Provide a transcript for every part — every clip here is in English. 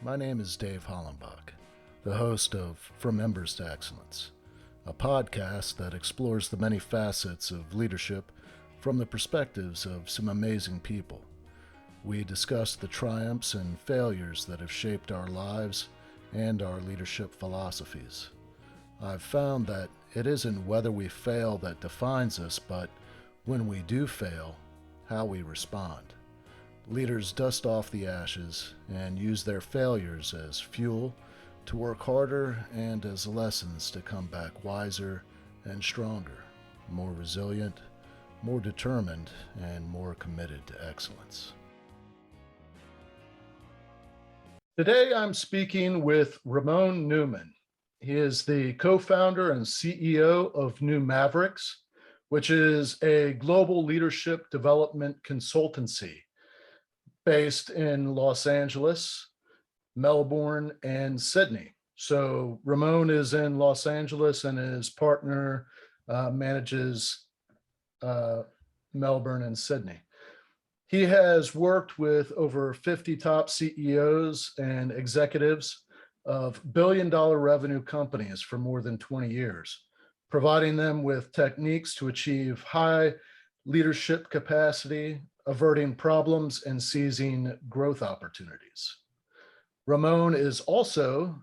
My name is Dave Hollenbach, the host of From Embers to Excellence, a podcast that explores the many facets of leadership from the perspectives of some amazing people. We discuss the triumphs and failures that have shaped our lives and our leadership philosophies. I've found that it isn't whether we fail that defines us, but when we do fail, how we respond. Leaders dust off the ashes and use their failures as fuel to work harder and as lessons to come back wiser and stronger, more resilient, more determined, and more committed to excellence. Today I'm speaking with Raamon Newman. He is the co-founder and CEO of New Mavericks, which is a global leadership development consultancy based in Los Angeles, Melbourne, and Sydney. So Raamon is in Los Angeles and his partner manages Melbourne and Sydney. He has worked with over 50 top CEOs and executives of billion-dollar revenue companies for more than 20 years, providing them with techniques to achieve high leadership capacity, averting problems, and seizing growth opportunities. Raamon is also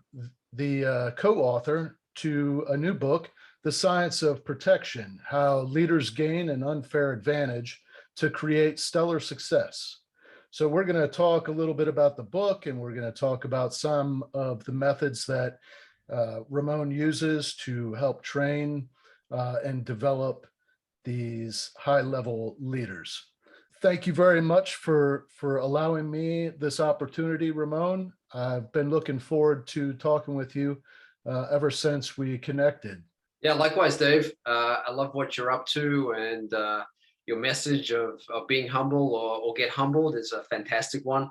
the co-author to a new book, The Science of Protection: How Leaders Gain an Unfair Advantage to Create Stellar Success. So we're going to talk a little bit about the book, and we're going to talk about some of the methods that Raamon uses to help train and develop these high-level leaders. Thank you very much for allowing me this opportunity, Raamon. I've been looking forward to talking with you ever since we connected. Yeah, likewise, Dave. I love what you're up to, and your message of being humble or get humbled is a fantastic one.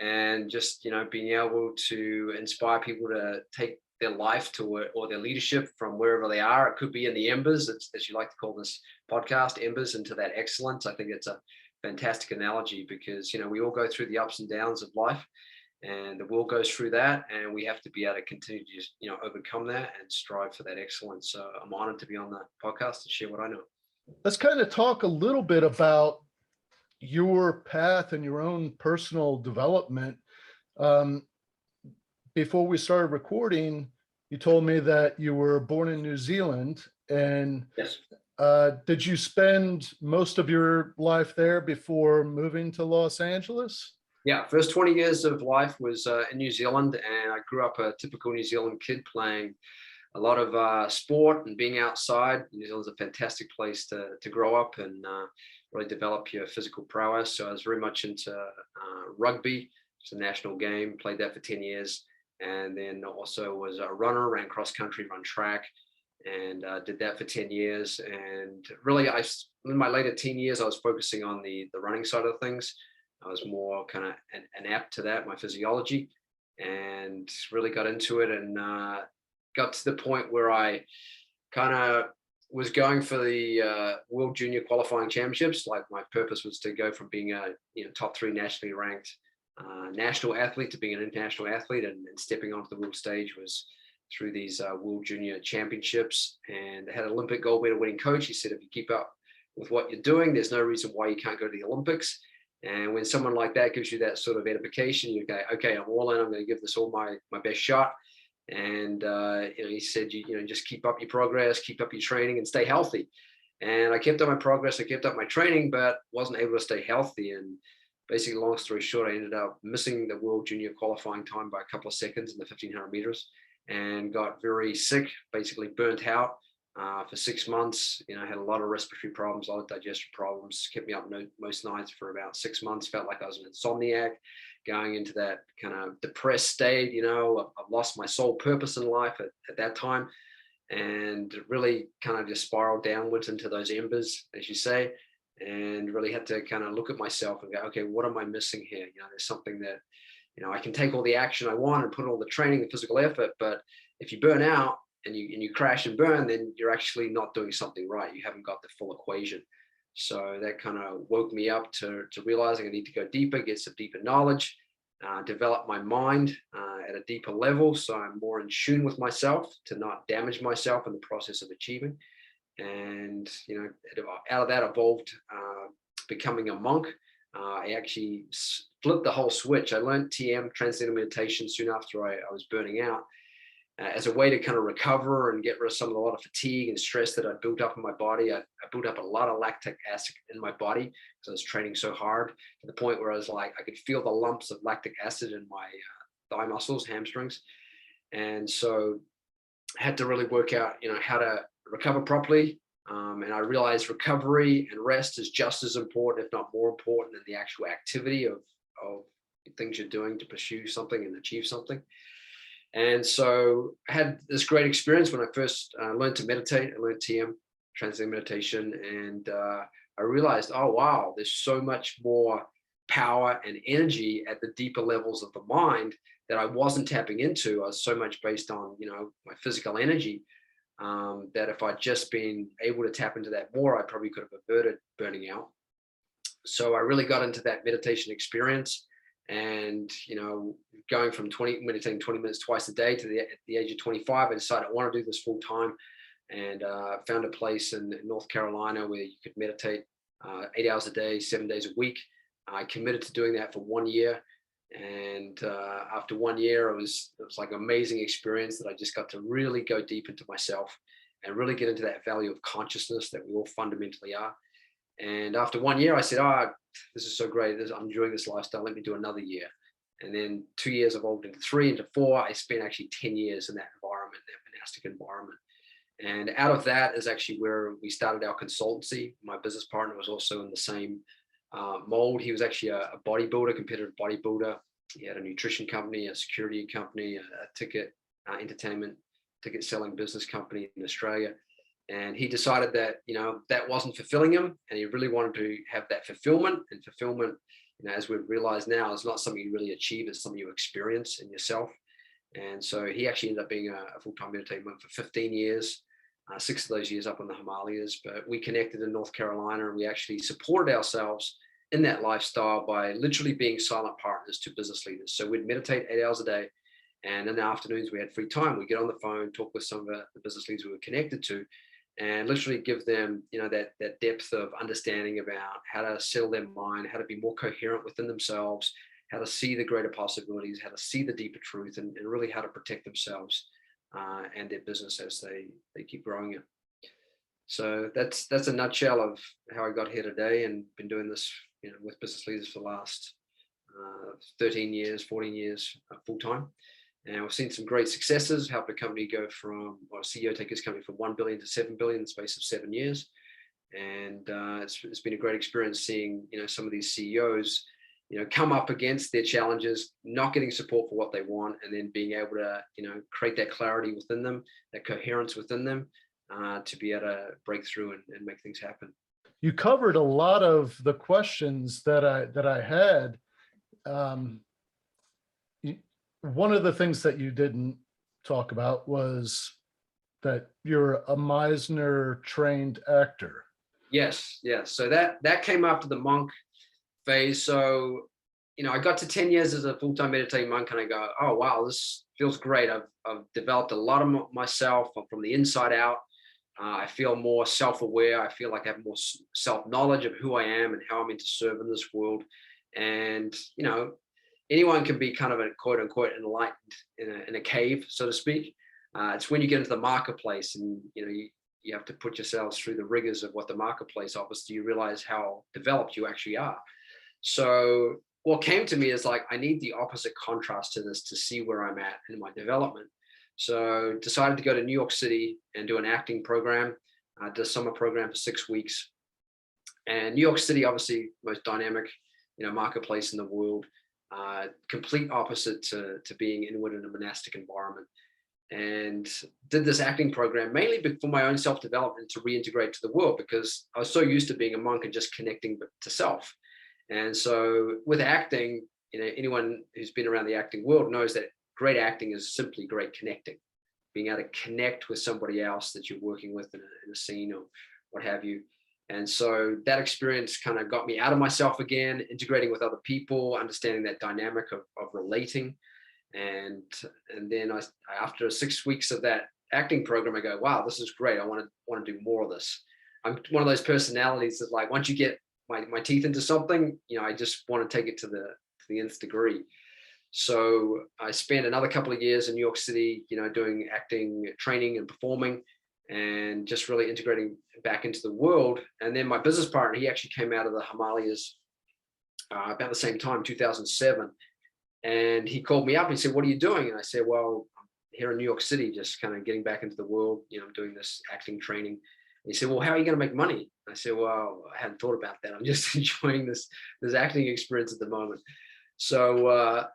And just, being able to inspire people to take their life to or their leadership from wherever they are. It could be in the embers, as you like to call this podcast, embers into that excellence. I think it's a fantastic analogy because, we all go through the ups and downs of life, and the world goes through that, and we have to be able to continue to just, overcome that and strive for that excellence. So I'm honored to be on the podcast and share what I know. Let's kind of talk a little bit about your path and your own personal development. Before we started recording, you told me that you were born in New Zealand, and yes. Did you spend most of your life there before moving to Los Angeles? Yeah, first 20 years of life was in New Zealand, and I grew up a typical New Zealand kid playing a lot of sport and being outside. New Zealand's a fantastic place to grow up and really develop your physical prowess. So I was very much into rugby. It's a national game, played that for 10 years. And then also was a runner, ran cross country, run track, and did that for 10 years. And really, in my later teen years, I was focusing on the running side of things. I was more kind of an apt to that, my physiology, and really got into it and got to the point where I kind of was going for the World Junior Qualifying Championships. Like, my purpose was to go from being a top 3 nationally ranked national athlete to being an international athlete, and stepping onto the world stage was through these World Junior Championships. And they had an Olympic gold medal winning coach. He said, if you keep up with what you're doing, there's no reason why you can't go to the Olympics. And when someone like that gives you that sort of edification, you go, okay, I'm all in. I'm going to give this all my best shot. And he said, just keep up your progress, keep up your training, and stay healthy. And I kept up my progress, I kept up my training, but wasn't able to stay healthy. And basically, long story short, I ended up missing the World Junior qualifying time by a couple of seconds in the 1500 meters, and got very sick, basically burnt out for 6 months. I had a lot of respiratory problems, a lot of digestion problems, kept me up most nights for about 6 months. Felt like I was an insomniac, going into that kind of depressed state. I've lost my sole purpose in life at that time, and really kind of just spiraled downwards into those embers, as you say, and really had to kind of look at myself and go, okay, what am I missing here? There's something that, I can take all the action I want and put all the training and physical effort, but if you burn out and you crash and burn, then you're actually not doing something right. You haven't got the full equation. So that kind of woke me up to realizing I need to go deeper, get some deeper knowledge. develop my mind at a deeper level, so I'm more in tune with myself to not damage myself in the process of achieving. And out of that evolved becoming a monk. I actually flipped the whole switch. I learned TM, Transcendental Meditation, soon after I was burning out, as a way to kind of recover and get rid of a lot of fatigue and stress that I built up in my body. I built up a lot of lactic acid in my body because I was training so hard, to the point where I was like, I could feel the lumps of lactic acid in my thigh muscles, hamstrings. And so I had to really work out, how to recover properly. And I realized recovery and rest is just as important, if not more important, than the actual activity of things you're doing to pursue something and achieve something. And so I had this great experience when I first learned to meditate. I learned TM, Transcendental Meditation, and I realized, oh, wow, there's so much more power and energy at the deeper levels of the mind that I wasn't tapping into. I was so much based on, my physical energy, that if I'd just been able to tap into that more, I probably could have averted burning out. So I really got into that meditation experience. And, going from meditating 20 minutes twice a day to at the age of 25, I decided I want to do this full time, and found a place in North Carolina where you could meditate 8 hours a day, 7 days a week. I committed to doing that for 1 year. And after 1 year, it was like an amazing experience that I just got to really go deep into myself and really get into that value of consciousness that we all fundamentally are. And after 1 year, I said, this is so great. I'm enjoying this lifestyle. Let me do another year. And then 2 years evolved into 3, into 4. I spent actually 10 years in that environment, that monastic environment. And out of that is actually where we started our consultancy. My business partner was also in the same mold. He was actually a bodybuilder, competitive bodybuilder. He had a nutrition company, a security company, a ticket entertainment, ticket selling business company in Australia. And he decided that, that wasn't fulfilling him, and he really wanted to have that fulfillment. And fulfillment, as we've realized now, is not something you really achieve, it's something you experience in yourself. And so he actually ended up being a full-time meditating monk for 15 years, 6 of those years up in the Himalayas. But we connected in North Carolina, and we actually supported ourselves in that lifestyle by literally being silent partners to business leaders. So we'd meditate 8 hours a day, and in the afternoons we had free time. We'd get on the phone, talk with some of the business leaders we were connected to, and literally give them, that depth of understanding about how to settle their mind, how to be more coherent within themselves, how to see the greater possibilities, how to see the deeper truth, and really how to protect themselves and their business as they keep growing it. So that's a nutshell of how I got here today, and been doing this, with business leaders for the last 13 years, 14 years full time. And we've seen some great successes, helped a company go from, or a CEO take his company from 1 billion to 7 billion in the space of 7 years. And it's been a great experience seeing, some of these CEOs, come up against their challenges, not getting support for what they want, and then being able to, create that clarity within them, that coherence within them, to be able to break through and make things happen. You covered a lot of the questions that I had. One of the things that you didn't talk about was that you're a Meisner trained actor. Yes. So that came after the monk phase. So, I got to 10 years as a full-time meditating monk, and I go, oh, wow, this feels great. I've developed a lot of myself from the inside out. I feel more self-aware. I feel like I have more self-knowledge of who I am and how I'm meant to serve in this world. And, anyone can be kind of a quote unquote enlightened in a cave, so to speak. It's when you get into the marketplace and, you have to put yourselves through the rigors of what the marketplace offers, so you realize how developed you actually are. So what came to me is like, I need the opposite contrast to this to see where I'm at in my development. So decided to go to New York City and do an acting program, did a summer program for 6 weeks. And New York City, obviously most dynamic, marketplace in the world, complete opposite to being inward in a monastic environment. And did this acting program mainly for my own self-development, to reintegrate to the world, because I was so used to being a monk and just connecting to self. And so with acting, anyone who's been around the acting world knows that great acting is simply great connecting, being able to connect with somebody else that you're working with in a scene or what have you. And so that experience kind of got me out of myself again, integrating with other people, understanding that dynamic of relating. And then after 6 weeks of that acting program, I go, wow, this is great. I want to do more of this. I'm one of those personalities that, like, once you get my teeth into something, I just want to take it to the nth degree. So I spent another couple of years in New York City, doing acting training and performing, and just really integrating back into the world. And then my business partner, he actually came out of the Himalayas about the same time, 2007. And he called me up and he said, what are you doing? And I said, well, I'm here in New York City, just kind of getting back into the world, I'm doing this acting training. And he said, well, how are you going to make money? I said, well, I hadn't thought about that. I'm just enjoying this acting experience at the moment. So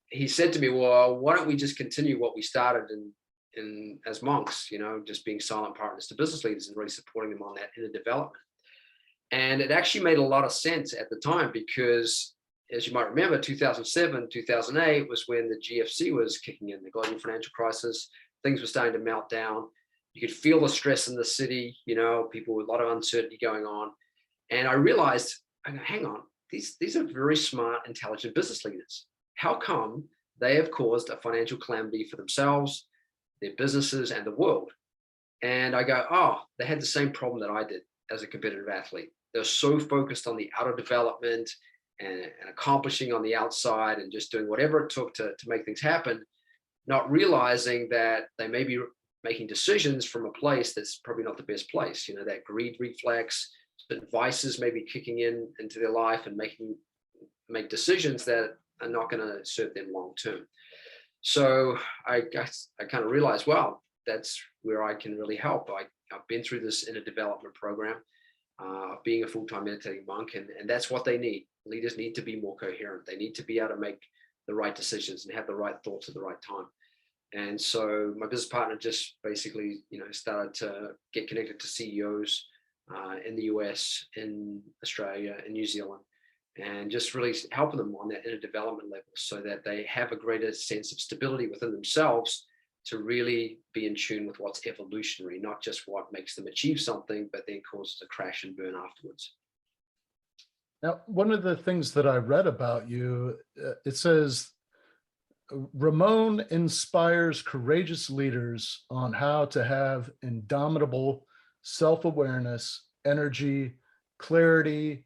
he said to me, well, why don't we just continue what we started in as monks, just being silent partners to business leaders and really supporting them on that inner development. And it actually made a lot of sense at the time, because as you might remember, 2007, 2008 was when the GFC was kicking in, the global financial crisis. Things were starting to melt down. You could feel the stress in the city, people with a lot of uncertainty going on. And I realized, hang on, these are very smart, intelligent business leaders. How come they have caused a financial calamity for themselves, their businesses, and the world? And I go, oh, they had the same problem that I did as a competitive athlete. They're so focused on the outer development and accomplishing on the outside and just doing whatever it took to make things happen, not realizing that they may be making decisions from a place that's probably not the best place. That greed reflex, that vices may be kicking into their life and make decisions that are not going to serve them long term. So I kind of realized, well, that's where I can really help. I've been through this inner development program, being a full-time meditating monk, and that's what they need. Leaders need to be more coherent. They need to be able to make the right decisions and have the right thoughts at the right time. And so my business partner just basically, started to get connected to CEOs in the US, in Australia, in New Zealand, and just really helping them on that inner development level so that they have a greater sense of stability within themselves to really be in tune with what's evolutionary, not just what makes them achieve something, but then causes a crash and burn afterwards. Now, one of the things that I read about you, it says, Raamon inspires courageous leaders on how to have indomitable self-awareness, energy, clarity,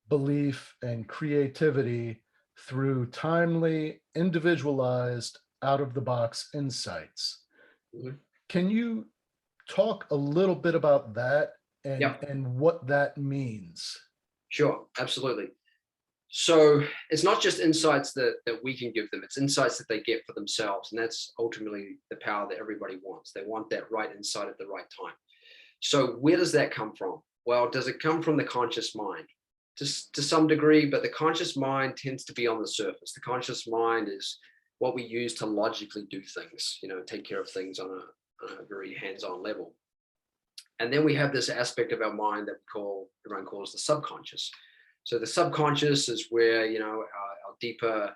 belief, and creativity through timely, individualized, out-of-the-box insights. Mm-hmm. Can you talk a little bit about that and what that means? Sure, absolutely. So it's not just insights that we can give them, it's insights that they get for themselves. And that's ultimately the power that everybody wants. They want that right insight at the right time. So where does that come from? Well, does it come from the conscious mind? To some degree, but the conscious mind tends to be on the surface. The conscious mind is what we use to logically do things, take care of things on a very hands-on level. And then we have this aspect of our mind that everyone calls the subconscious. So the subconscious is where, our deeper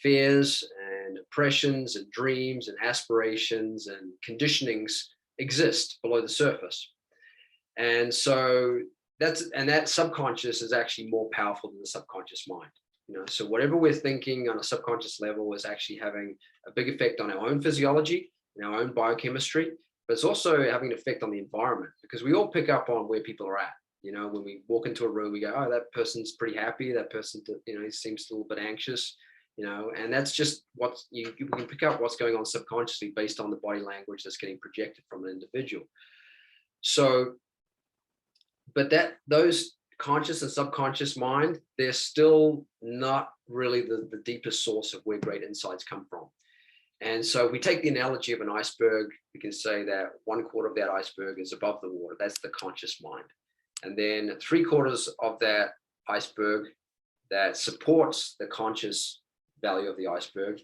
fears and oppressions and dreams and aspirations and conditionings exist below the surface. And so that subconscious is actually more powerful than the subconscious mind. So whatever we're thinking on a subconscious level is actually having a big effect on our own physiology and our own biochemistry, but it's also having an effect on the environment, because we all pick up on where people are at. When we walk into a room, we go, oh, that person's pretty happy. That person, he seems a little bit anxious, and that's just what you can pick up what's going on subconsciously based on the body language that's getting projected from an individual. So, but those conscious and subconscious mind, they're still not really the deepest source of where great insights come from. And so we take the analogy of an iceberg. We can say that 1/4 of that iceberg is above the water. That's the conscious mind. And then 3/4 of that iceberg that supports the conscious value of the iceberg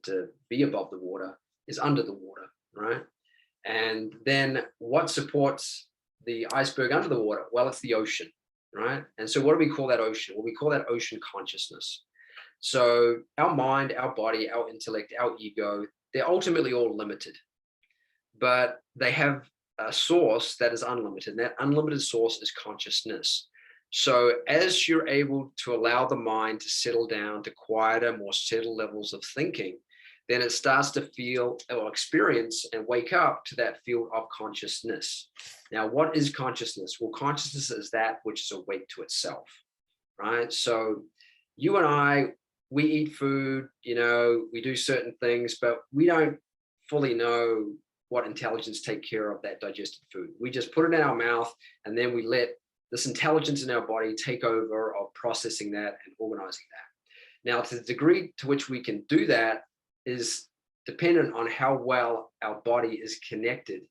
to be above the water is under the water, right? And then what supports the iceberg under the water? Well, it's the ocean, right? And so what do we call that ocean? Well, we call that ocean consciousness. So our mind, our body, our intellect, our ego, they're ultimately all limited, but they have a source that is unlimited, and that unlimited source is consciousness. So as you're able to allow the mind to settle down to quieter, more settled levels of thinking, then it starts to feel or experience and wake up to that field of consciousness. Now, what is consciousness? Well, consciousness is that which is awake to itself, right? So you and I, we eat food, we do certain things, but we don't fully know what intelligence take care of that digested food. We just put it in our mouth, and then we let this intelligence in our body take over of processing that and organizing that. Now, to the degree to which we can do that is dependent on how well our body is connected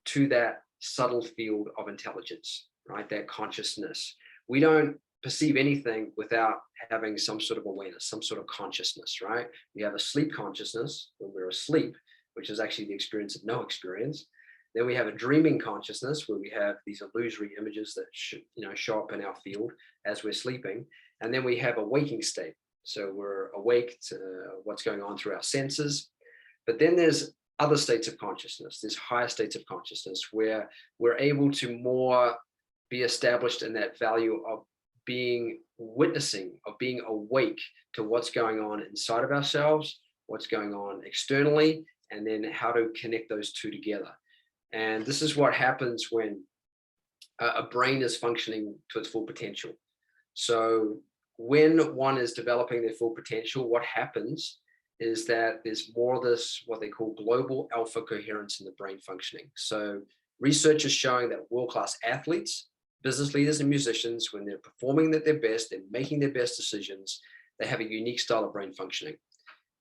to that subtle field of intelligence, right? That consciousness. We don't perceive anything without having some sort of awareness, some sort of consciousness, right? We have a sleep consciousness when we're asleep, which is actually the experience of no experience. Then we have a dreaming consciousness where we have these illusory images that show up in our field as we're sleeping. And then we have a waking state. So we're awake to what's going on through our senses. But then there's other states of consciousness. There's higher states of consciousness where we're able to more be established in that value of being witnessing, of being awake to what's going on inside of ourselves, what's going on externally, and then how to connect those two together. And this is what happens when a brain is functioning to its full potential. So when one is developing their full potential, what happens is that there's more of this, what they call global alpha coherence in the brain functioning. So research is showing that world-class athletes, business leaders, and musicians, when they're performing at their best, they're making their best decisions, they have a unique style of brain functioning.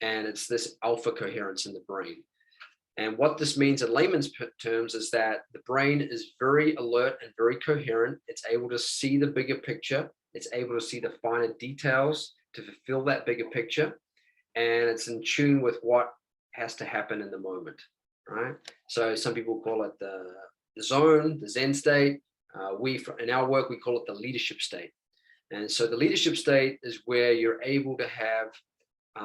And it's this alpha coherence in the brain. And what this means in layman's terms is that the brain is very alert and very coherent. It's able to see the bigger picture. It's able to see the finer details to fulfill that bigger picture. And it's in tune with what has to happen in the moment, right? So some people call it the zone, the Zen state. In our work, we call it the leadership state. And so the leadership state is where you're able to have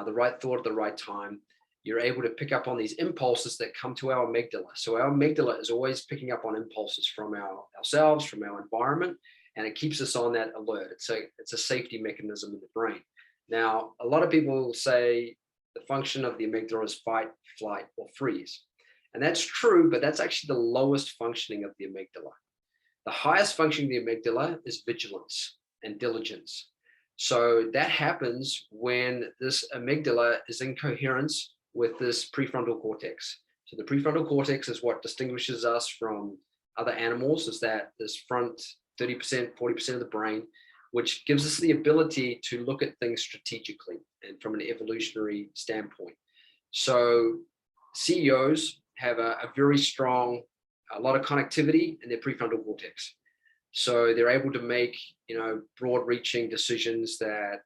the right thought at the right time. You're able to pick up on these impulses that come to our amygdala. So our amygdala is always picking up on impulses from ourselves, from our environment, and it keeps us on that alert. It's a safety mechanism in the brain. Now, a lot of people say the function of the amygdala is fight, flight, or freeze. And that's true, but that's actually the lowest functioning of the amygdala. The highest functioning of the amygdala is vigilance and diligence. So that happens when this amygdala is in coherence with this prefrontal cortex. So the prefrontal cortex is what distinguishes us from other animals, is that this front 30%, 40% of the brain, which gives us the ability to look at things strategically and from an evolutionary standpoint. So CEOs have a very strong, a lot of connectivity in their prefrontal cortex. So they're able to make, broad-reaching decisions that,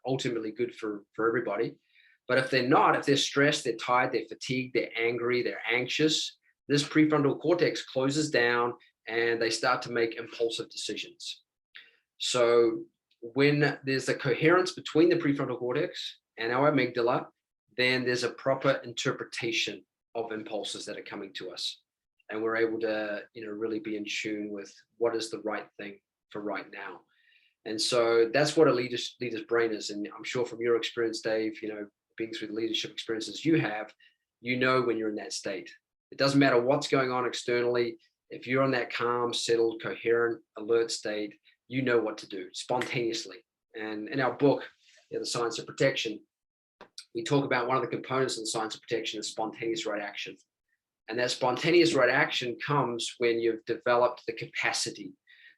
ultimately good for everybody. But if they're stressed, they're tired, they're fatigued, they're angry, they're anxious, this prefrontal cortex closes down and they start to make impulsive decisions. So when there's a coherence between the prefrontal cortex and our amygdala, then there's a proper interpretation of impulses that are coming to us. And we're able to, really be in tune with what is the right thing for right now. And so that's what a leader's brain is. And I'm sure from your experience, Dave, being through the leadership experiences you have, when you're in that state. It doesn't matter what's going on externally. If you're in that calm, settled, coherent, alert state, you know what to do spontaneously. And in our book, The Science of Protection, we talk about one of the components of the science of protection is spontaneous right action. And that spontaneous right action comes when you've developed the capacity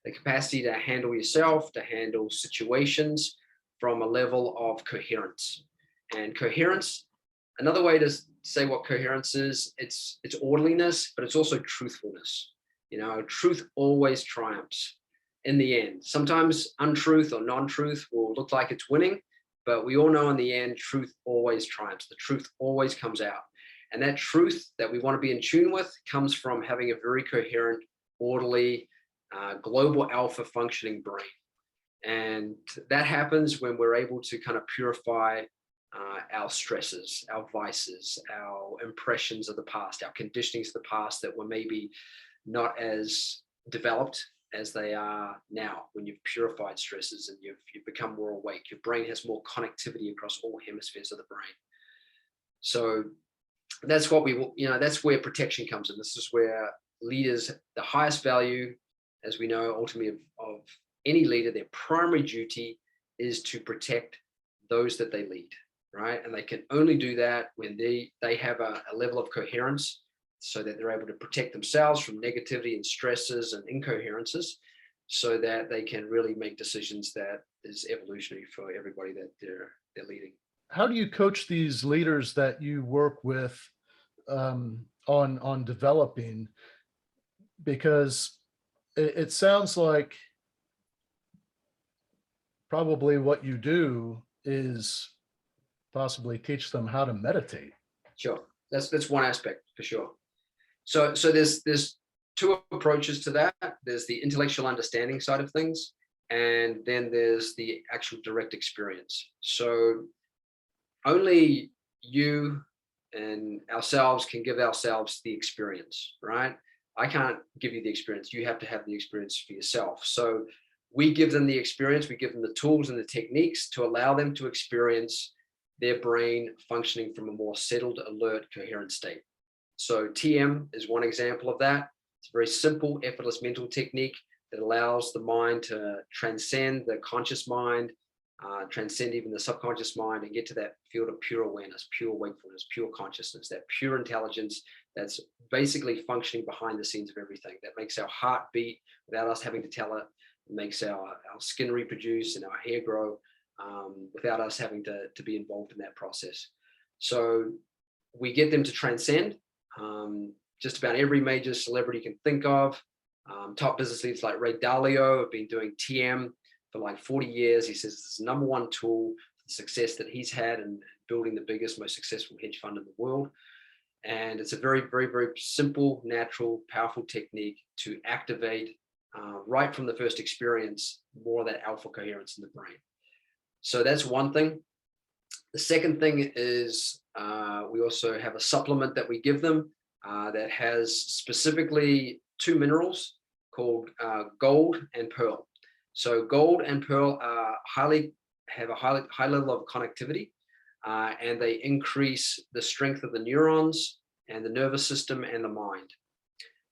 to handle yourself, to handle situations from a level of coherence. And coherence, another way to say what coherence is, it's orderliness, but it's also truthfulness. Truth always triumphs in the end. Sometimes untruth or non-truth will look like it's winning, but we all know in the end, truth always triumphs. The truth always comes out. And that truth that we want to be in tune with comes from having a very coherent, orderly, global alpha functioning brain. And that happens when we're able to kind of purify our stresses, our vices, our impressions of the past, our conditionings of the past that were maybe not as developed as they are now. When you've purified stresses and you've become more awake, your brain has more connectivity across all hemispheres of the brain. So that's what that's where protection comes in. This is where leaders, the highest value, as we know, ultimately of any leader, their primary duty is to protect those that they lead, right? And they can only do that when they have a level of coherence so that they're able to protect themselves from negativity and stresses and incoherences, so that they can really make decisions that is evolutionary for everybody that they're leading. How do you coach these leaders that you work with on developing? Because it sounds like probably what you do is possibly teach them how to meditate. Sure, that's one aspect for sure. So there's two approaches to that. There's the intellectual understanding side of things, and then there's the actual direct experience. So only you and ourselves can give ourselves the experience, right? I can't give you the experience. You have to have the experience for yourself. So we give them the experience, we give them the tools and the techniques to allow them to experience their brain functioning from a more settled, alert, coherent state. So TM is one example of that. It's a very simple, effortless mental technique that allows the mind to transcend the conscious mind, transcend even the subconscious mind, and get to that field of pure awareness, pure wakefulness, pure consciousness, that pure intelligence that's basically functioning behind the scenes of everything, that makes our heart beat without us having to tell it, makes our skin reproduce and our hair grow without us having to be involved in that process. So we get them to transcend just about every major celebrity you can think of. Top business leaders like Ray Dalio have been doing TM for like 40 years. He says it's the number one tool for the success that he's had in building the biggest, most successful hedge fund in the world. And it's a very, very, very simple, natural, powerful technique to activate right from the first experience, more of that alpha coherence in the brain. So that's one thing. The second thing is we also have a supplement that we give them that has specifically two minerals called gold and pearl. So gold and pearl have a high level of connectivity, and they increase the strength of the neurons and the nervous system and the mind.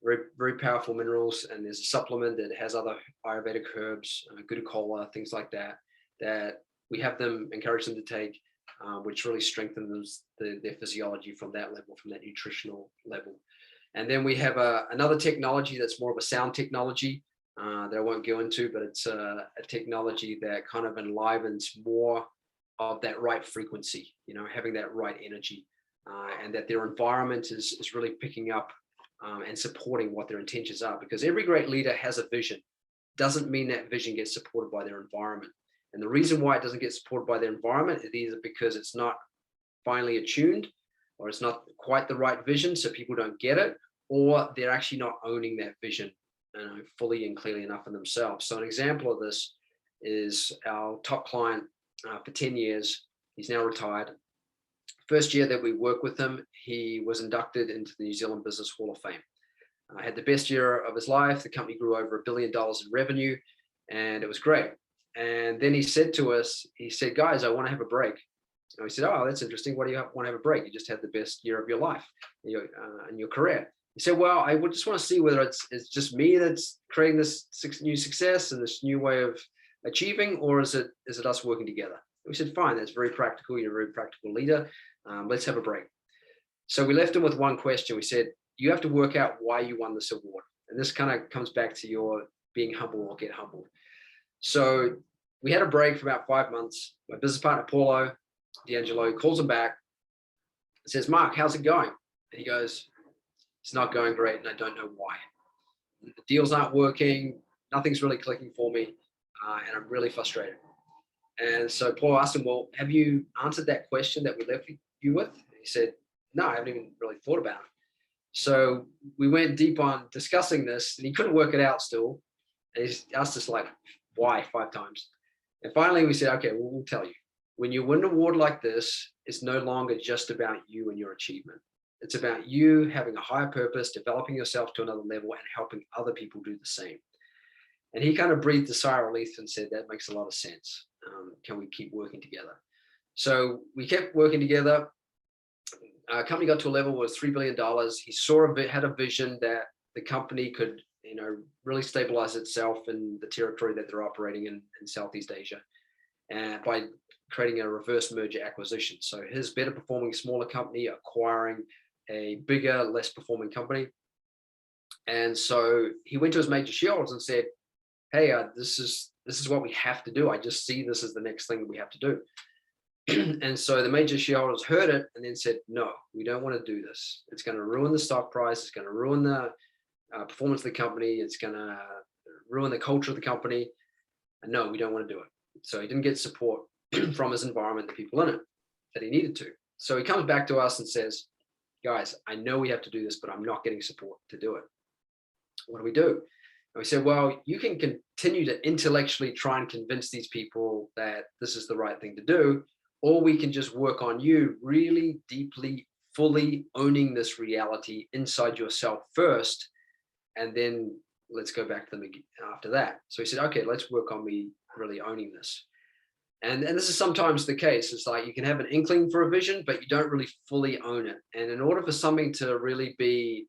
Very, very powerful minerals. And there's a supplement that has other Ayurvedic herbs, Gudukola, things like that, that we have them, encourage them to take, which really strengthens their physiology from that level, from that nutritional level. And then we have another technology that's more of a sound technology that I won't go into, but it's a technology that kind of enlivens more of that right frequency, having that right energy, and that their environment is really picking up and supporting what their intentions are. Because every great leader has a vision. Doesn't mean that vision gets supported by their environment. And the reason why it doesn't get supported by their environment is either because it's not finely attuned, or it's not quite the right vision, so people don't get it, or they're actually not owning that vision fully and clearly enough in themselves. So an example of this is our top client for 10 years. He's now retired. First year that we worked with him, he was inducted into the New Zealand Business Hall of Fame. Had the best year of his life. The company grew over $1 billion in revenue, and it was great. And then he said to us, he said, guys, I want to have a break. And we said, oh, that's interesting. What do you want to have a break? You just had the best year of your life in your career. He said, well, I would just want to see whether it's just me that's creating this new success and this new way of achieving, or is it us working together? We said, fine, that's very practical. You're a very practical leader. Let's have a break. So we left him with one question. We said, you have to work out why you won this award. And this kind of comes back to your being humble or get humbled. So we had a break for about 5 months. My business partner, Paulo D'Angelo, calls him back and says, Mark, how's it going? And he goes, it's not going great, and I don't know why. The deals aren't working. Nothing's really clicking for me, and I'm really frustrated. And so Paul asked him, well, have you answered that question that we left you with? And he said, no, I haven't even really thought about it. So we went deep on discussing this, and he couldn't work it out still. And he asked us like, why 5 times? And finally we said, okay, we'll tell you. when you win an award like this, it's no longer just about you and your achievement. It's about you having a higher purpose, developing yourself to another level, and helping other people do the same. And he kind of breathed a sigh of relief and said, that makes a lot of sense. Can we keep working together? So we kept working together. Our company got to a level where it was $3 billion. He had a vision that the company could, really stabilize itself in the territory that they're operating in Southeast Asia, and by creating a reverse merger acquisition. So his better performing smaller company acquiring a bigger, less performing company. And so he went to his major shareholders and said, hey, this is what we have to do. I just see this as the next thing that we have to do. And so the major shareholders heard it and then said, no, we don't want to do this. It's going to ruin the stock price. It's going to ruin the performance of the company. It's going to ruin the culture of the company. And no, we don't want to do it. So he didn't get support from his environment, the people in it, that he needed to. So he comes back to us and says, guys, I know we have to do this, but I'm not getting support to do it. What do we do? And we said, well, you can continue to intellectually try and convince these people that this is the right thing to do, or we can just work on you really deeply, fully owning this reality inside yourself first, and then let's go back to them after that. So he said, okay, let's work on me really owning this. And this is sometimes the case. It's like you can have an inkling for a vision, but you don't really fully own it. And in order for something to really be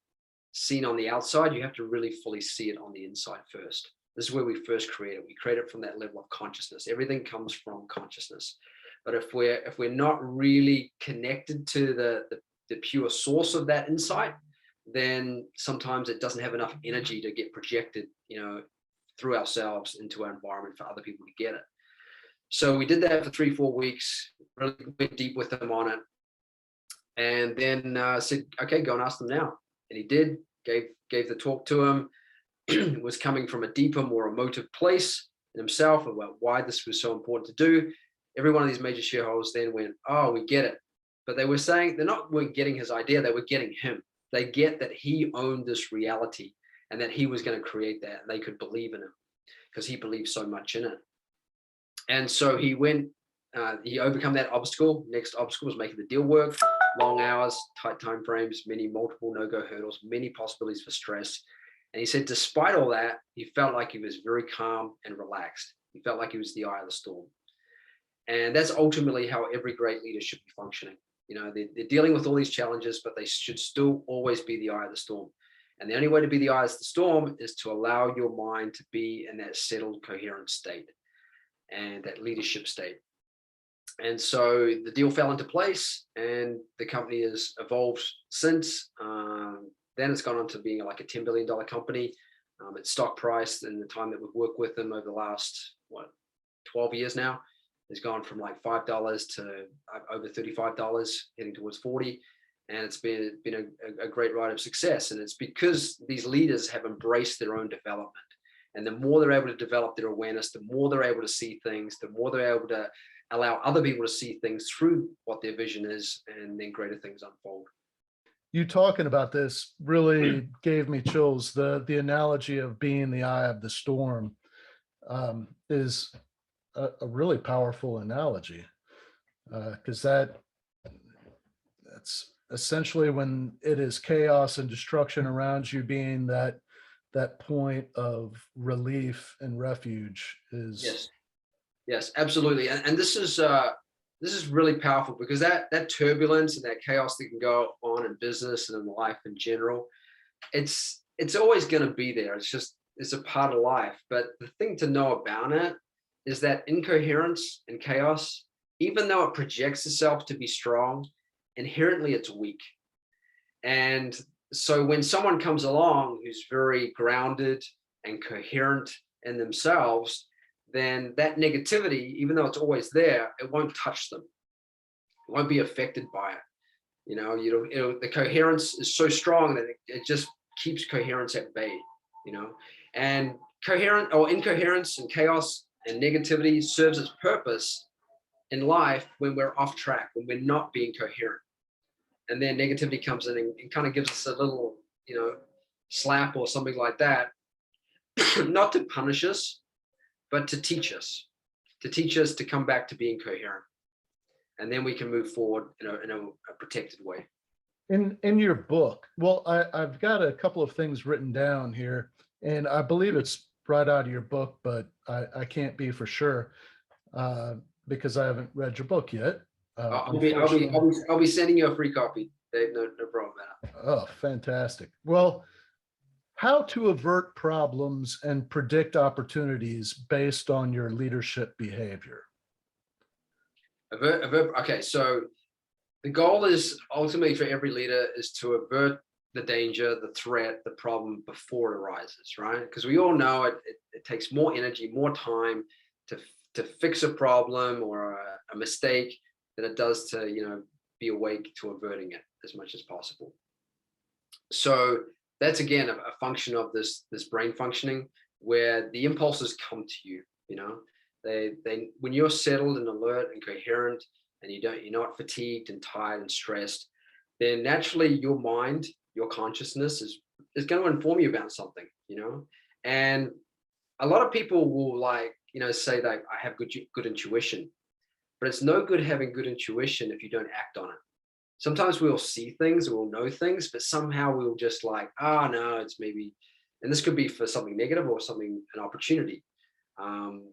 seen on the outside, you have to really fully see it on the inside first. This is where we first create it. We create it from that level of consciousness. Everything comes from consciousness. But if we're not really connected to the pure source of that insight, then sometimes it doesn't have enough energy to get projected, through ourselves into our environment for other people to get it. So we did that for 3-4 weeks, really went deep with them on it, and then said, okay, go and ask them now. And he did, gave the talk to him. It was coming from a deeper, more emotive place in himself about why this was so important to do. Every one of these major shareholders then went, oh, we get it. But they were saying weren't getting his idea, they were getting him. They get that he owned this reality and that he was going to create that, and they could believe in him because he believed so much in it. And so he went, he overcome that obstacle. Next obstacle was making the deal work. Long hours, tight time frames, multiple no-go hurdles, many possibilities for stress. And he said, despite all that, he felt like he was very calm and relaxed. He felt like he was the eye of the storm. And that's ultimately how every great leader should be functioning. They're dealing with all these challenges, but they should still always be the eye of the storm. And the only way to be the eye of the storm is to allow your mind to be in that settled, coherent state and that leadership state. And so the deal fell into place, and the company has evolved since. Then it's gone on to being like a $10 billion company. Its stock price in the time that we've worked with them over the last, 12 years now, has gone from like $5 to over $35, heading towards 40. And it's been a great ride of success. And it's because these leaders have embraced their own development. And the more they're able to develop their awareness, the more they're able to see things, the more they're able to allow other people to see things through what their vision is, and then greater things unfold. You talking about this really gave me chills. The analogy of being the eye of the storm is a really powerful analogy, because that's essentially when it is chaos and destruction around you, being that point of relief and refuge is. Yes, absolutely. And this is really powerful, because that turbulence and that chaos that can go on in business and in life in general, it's always going to be there. It's a part of life. But the thing to know about it is that incoherence and chaos, even though it projects itself to be strong, inherently it's weak. And so when someone comes along who's very grounded and coherent in themselves, then that negativity, even though it's always there, it won't touch them. It won't be affected by it. The coherence is so strong that it just keeps coherence at bay. And coherent or incoherence and chaos and negativity serves its purpose in life when we're off track, when we're not being coherent. And then negativity comes in and kind of gives us a little, slap or something like that, not to punish us, but to teach us to come back to being coherent. and then we can move forward in a protected way. In your book, well, I've got a couple of things written down here, and I believe it's right out of your book, but I can't be for sure because I haven't read your book yet. I'll be sending you a free copy, Dave. No problem about it. Oh, fantastic. Well, how to avert problems and predict opportunities based on your leadership behavior. Okay, so the goal is ultimately for every leader is to avert the danger, the threat, the problem before it arises, right? Because we all know it takes more energy, more time to fix a problem or a mistake than it does to be awake to averting it as much as possible. So that's again a function of this brain functioning, where the impulses come to you. They when you're settled and alert and coherent, and you're not fatigued and tired and stressed, then naturally your mind, your consciousness is going to inform you about something. And a lot of people will say that I have good intuition, but it's no good having good intuition if you don't act on it. Sometimes we'll see things, we'll know things, but somehow we'll just no, it's maybe, and this could be for something negative or an opportunity.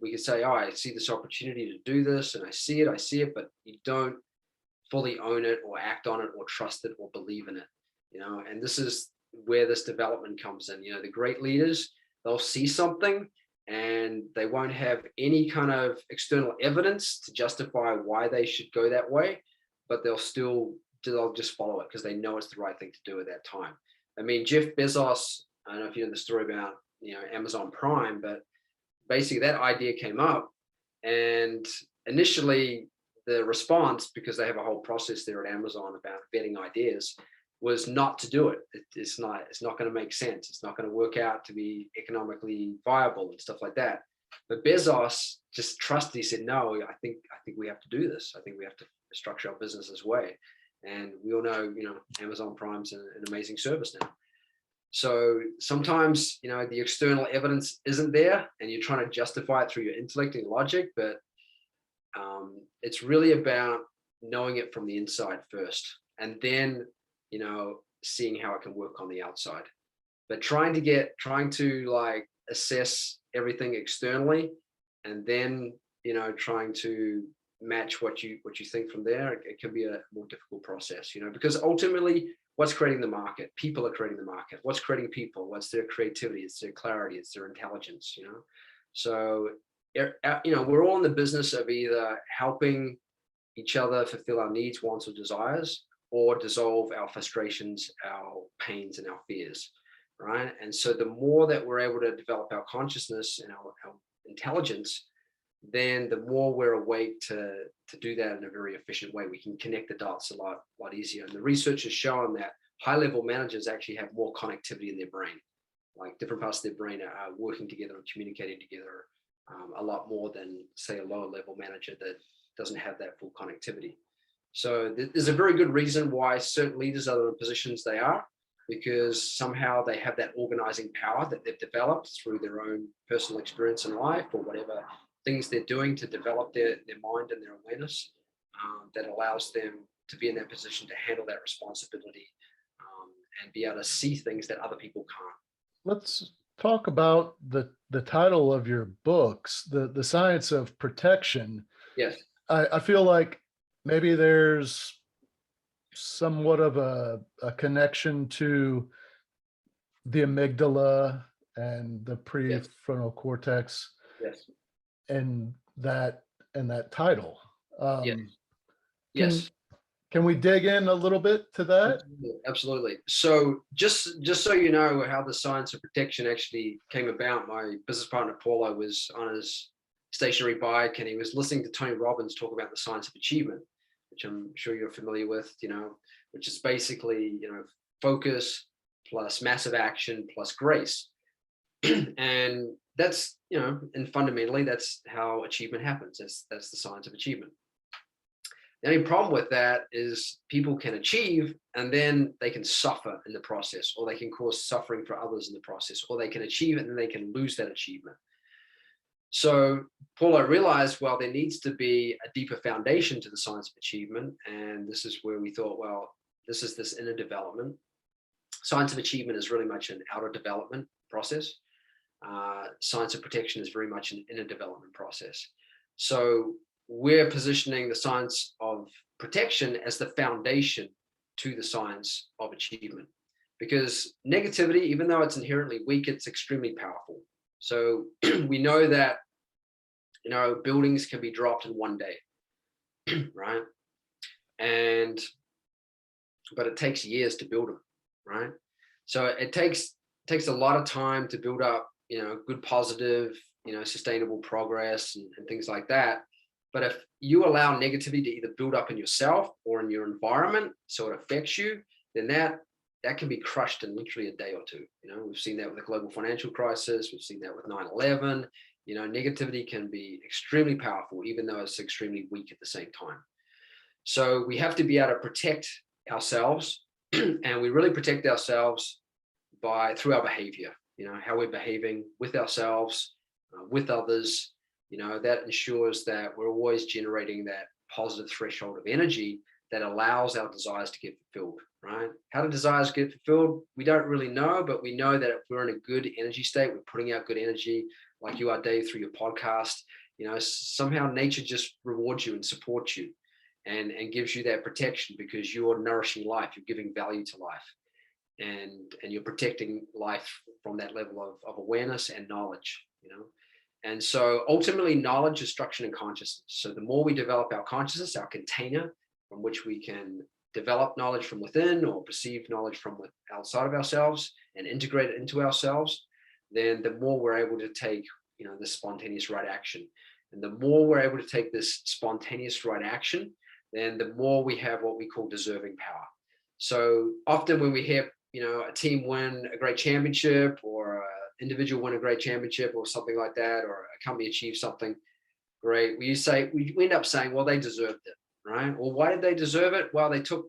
We could say, I see this opportunity to do this, and I see it, but you don't fully own it or act on it or trust it or believe in it, and this is where this development comes in. The great leaders, they'll see something and they won't have any kind of external evidence to justify why they should go that way, but they'll just follow it because they know it's the right thing to do at that time. I mean, Jeff Bezos, I don't know if you know the story about Amazon Prime, but basically that idea came up, and initially the response, because they have a whole process there at Amazon about vetting ideas, was not to do it. It's not going to make sense. It's not going to work out to be economically viable and stuff like that. But Bezos just trusted. He said, no, I think we have to do this. I think we have to structure our business this way. And we all know, Amazon Prime's an amazing service now. So sometimes, the external evidence isn't there and you're trying to justify it through your intellect and logic, but it's really about knowing it from the inside first, and then, seeing how it can work on the outside. But trying to assess everything externally and then, trying to match what you think from there, it can be a more difficult process, because ultimately what's creating the market? People are creating the market. What's creating people? What's their creativity? It's their clarity. It's their intelligence, So, we're all in the business of either helping each other fulfill our needs, wants, or desires, or dissolve our frustrations, our pains, and our fears, right? And so the more that we're able to develop our consciousness and our intelligence, then the more we're awake to do that in a very efficient way. We can connect the dots a lot easier. And the research has shown that high-level managers actually have more connectivity in their brain. Like different parts of their brain are working together and communicating together a lot more than, say, a lower-level manager that doesn't have that full connectivity. So there's a very good reason why certain leaders are in the positions they are, because somehow they have that organizing power that they've developed through their own personal experience in life or whatever things they're doing to develop their mind and their awareness, that allows them to be in that position to handle that responsibility and be able to see things that other people can't. Let's talk about the title of your books, the Science of Protection. Yes. I feel like maybe there's somewhat of a connection to the amygdala and the prefrontal cortex. Yes. And that title. Yes. Can we dig in a little bit to that? Absolutely. So just so you know how the Science of Protection actually came about, my business partner Paulo was on his stationary bike and he was listening to Tony Robbins talk about the science of achievement, which I'm sure you're familiar with, which is basically, focus plus massive action plus grace. And that's, and fundamentally that's how achievement happens. That's the science of achievement. The only problem with that is people can achieve and then they can suffer in the process, or they can cause suffering for others in the process, or they can achieve and then they can lose that achievement. So Paulo realized, well, there needs to be a deeper foundation to the science of achievement. And this is where we thought, well, this is this inner development. Science of achievement is really much an outer development process. Science of protection is very much an inner development process. So we're positioning the science of protection as the foundation to the science of achievement. Because negativity, even though it's inherently weak, it's extremely powerful. So we know that, you know, buildings can be dropped in one day, right? But it takes years to build them, right? So it takes a lot of time to build up, you know, good, positive, you know, sustainable progress and things like that. But if you allow negativity to either build up in yourself or in your environment, so it affects you, then that can be crushed in literally a day or two. You know, we've seen that with the global financial crisis. We've seen that with 9/11. You know, negativity can be extremely powerful, even though it's extremely weak at the same time. So we have to be able to protect ourselves, and we really protect ourselves through our behavior. You know, how we're behaving with ourselves, with others. You know, that ensures that we're always generating that positive threshold of energy that allows our desires to get fulfilled, right? How do desires get fulfilled? We don't really know, but we know that if we're in a good energy state, we're putting out good energy, like you are, Dave, through your podcast. You know, somehow nature just rewards you and supports you and gives you that protection because you are nourishing life, you're giving value to life, and you're protecting life from that level of awareness and knowledge, you know. And so ultimately knowledge is structure and consciousness. So the more we develop our consciousness, our container from which we can develop knowledge from within or perceive knowledge from outside of ourselves and integrate it into ourselves, then the more we're able to take, you know, this spontaneous right action. And the more we're able to take this spontaneous right action, then the more we have what we call deserving power. So often when we hear, you know, a team win a great championship or an individual win a great championship or something like that, or a company achieve something great, we end up saying, well, they deserved it, right? Well, why did they deserve it? Well, they took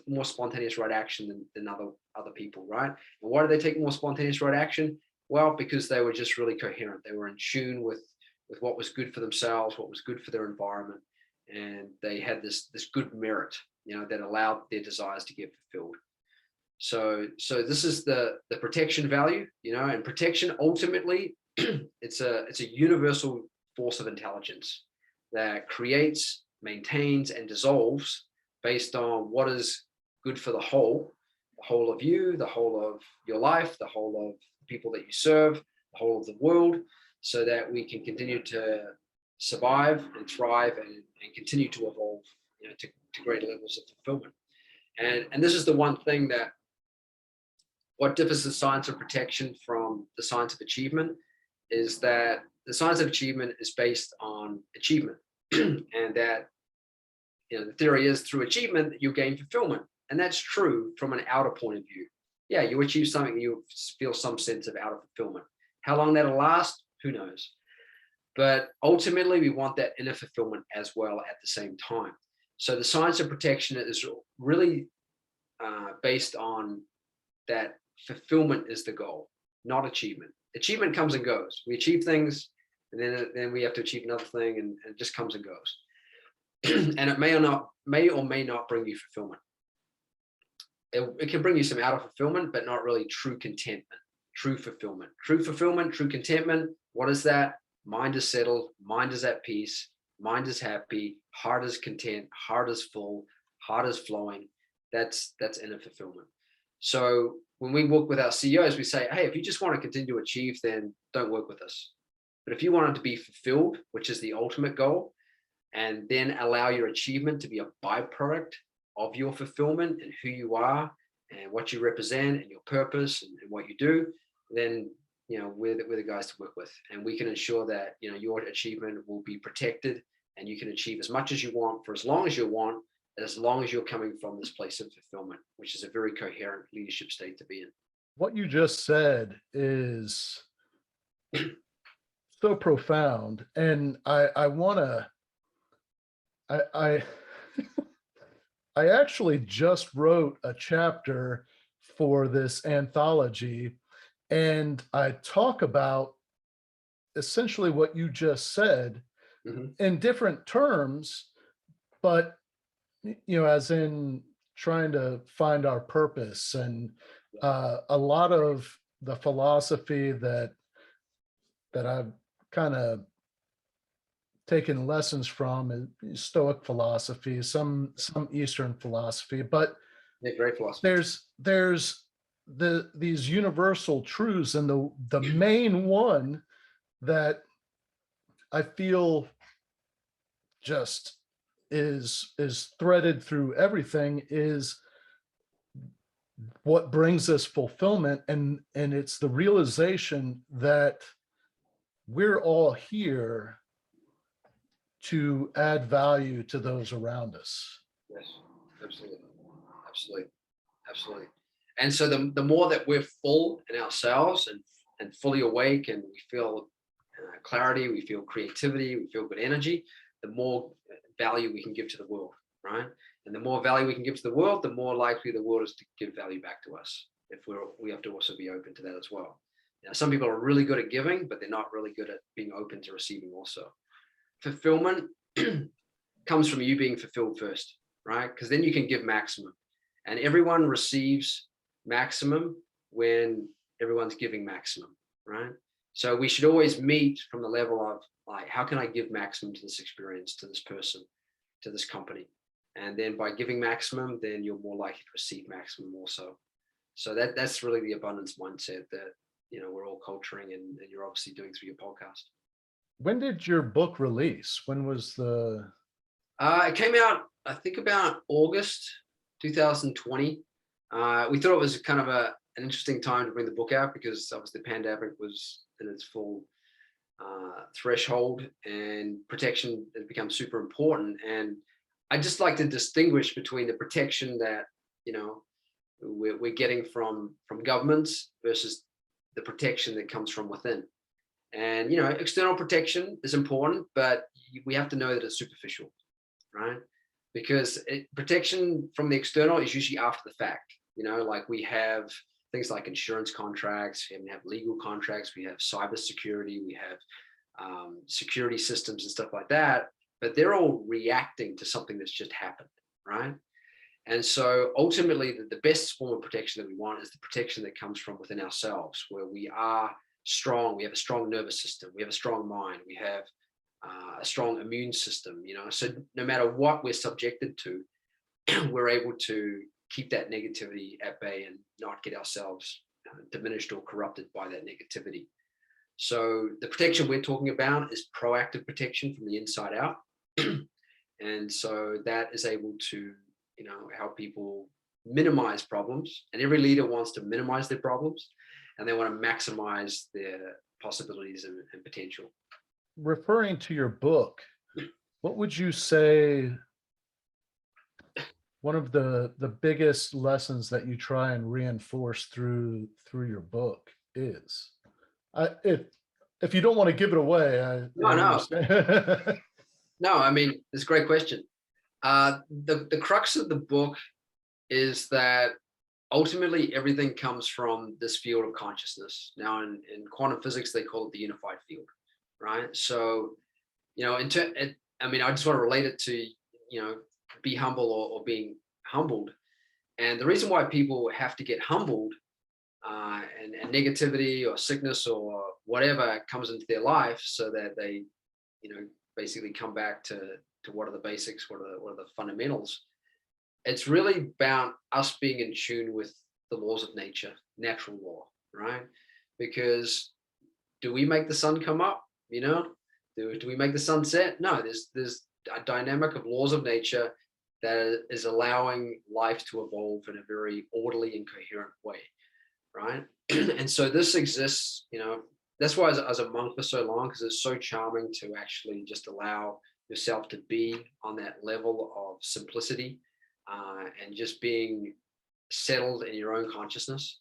more spontaneous right action than other people, right? And why did they take more spontaneous right action? Well, because they were just really coherent. They were in tune with what was good for themselves, what was good for their environment, and they had this good merit, you know, that allowed their desires to get fulfilled. So this is the protection value, you know, and protection ultimately it's a universal force of intelligence that creates, maintains, and dissolves based on what is good for the whole of you, the whole of your life, the whole of people that you serve, the whole of the world, so that we can continue to survive and thrive and continue to evolve, you know, to greater levels of fulfillment. And this is the one thing that what differs the science of protection from the science of achievement is that the science of achievement is based on achievement, and that, you know, the theory is through achievement that you gain fulfillment, and that's true from an outer point of view. Yeah, you achieve something, you feel some sense of outer fulfillment. How long that'll last, who knows? But ultimately, we want that inner fulfillment as well at the same time. So the science of protection is really based on that fulfillment is the goal, not achievement. Achievement comes and goes. We achieve things, and then we have to achieve another thing, and it just comes and goes. And it may or may not bring you fulfillment. It can bring you some outer fulfillment, but not really true contentment, true fulfillment. True fulfillment, true contentment. What is that? Mind is settled, mind is at peace, mind is happy, heart is content, heart is full, heart is flowing. That's inner fulfillment. So when we work with our CEOs, we say, hey, if you just want to continue to achieve, then don't work with us. But if you want it to be fulfilled, which is the ultimate goal, and then allow your achievement to be a byproduct of your fulfillment and who you are and what you represent and your purpose and what you do, then, you know, we're the guys to work with, and we can ensure that, you know, your achievement will be protected and you can achieve as much as you want for as long as you want, as long as you're coming from this place of fulfillment, which is a very coherent leadership state to be in. What you just said is so profound, and I want to. I actually just wrote a chapter for this anthology, and I talk about essentially what you just said Mhm. in different terms, but as in trying to find our purpose. And a lot of the philosophy that I've kind of taken lessons from is Stoic philosophy, some Eastern philosophy, but They're great philosophy. there's these universal truths, and the main one that I feel just is threaded through everything is what brings us fulfillment, and it's the realization that we're all here to add value to those around us. Yes, absolutely, absolutely, absolutely. And so the more that we're full in ourselves and fully awake, and we feel clarity, we feel creativity, we feel good energy, the more value we can give to the world, right? And the more value we can give to the world, the more likely the world is to give value back to us. If we have to also be open to that as well. Now, some people are really good at giving, but they're not really good at being open to receiving also. Fulfillment comes from you being fulfilled first, right? Because then you can give maximum. And everyone receives maximum when everyone's giving maximum, right? So we should always meet from the level of like, how can I give maximum to this experience, to this person, to this company? And then by giving maximum, then you're more likely to receive maximum also. So that's really the abundance mindset that we're all culturing, and you're obviously doing through your podcast. When did your book release? When was the It came out, I think, about August 2020. We thought it was kind of an interesting time to bring the book out because obviously the pandemic was in its full threshold, and protection has become super important. And I just like to distinguish between the protection that we're getting from governments versus the protection that comes from within. And external protection is important, but we have to know that it's superficial, right? Because protection from the external is usually after the fact. Like we have things like insurance contracts, we have legal contracts, we have cyber security, we have security systems and stuff like that, but they're all reacting to something that's just happened, right? And so ultimately, the best form of protection that we want is the protection that comes from within ourselves, where we are strong, we have a strong nervous system, we have a strong mind, we have a strong immune system, so no matter what we're subjected to, we're able to keep that negativity at bay and not get ourselves diminished or corrupted by that negativity. So the protection we're talking about is proactive protection from the inside out. And so that is able to help people minimize problems, and every leader wants to minimize their problems, and they want to maximize their possibilities and potential. Referring to your book, what would you say one of the biggest lessons that you try and reinforce through your book is? If you don't want to give it away, I No. No, I mean, it's a great question. The crux of the book is that ultimately everything comes from this field of consciousness. Now, in quantum physics, they call it the unified field, right? So, I just want to relate it to, be humble or being humbled. And the reason why people have to get humbled and negativity or sickness or whatever comes into their life, so that they, basically come back to what are the basics, what are the fundamentals. It's really about us being in tune with the laws of nature, natural law, right? Because do we make the sun come up? Do we make the sun set? No, there's a dynamic of laws of nature that is allowing life to evolve in a very orderly and coherent way, right? And so this exists, that's why as a monk for so long, because it's so charming to actually just allow yourself to be on that level of simplicity and just being settled in your own consciousness,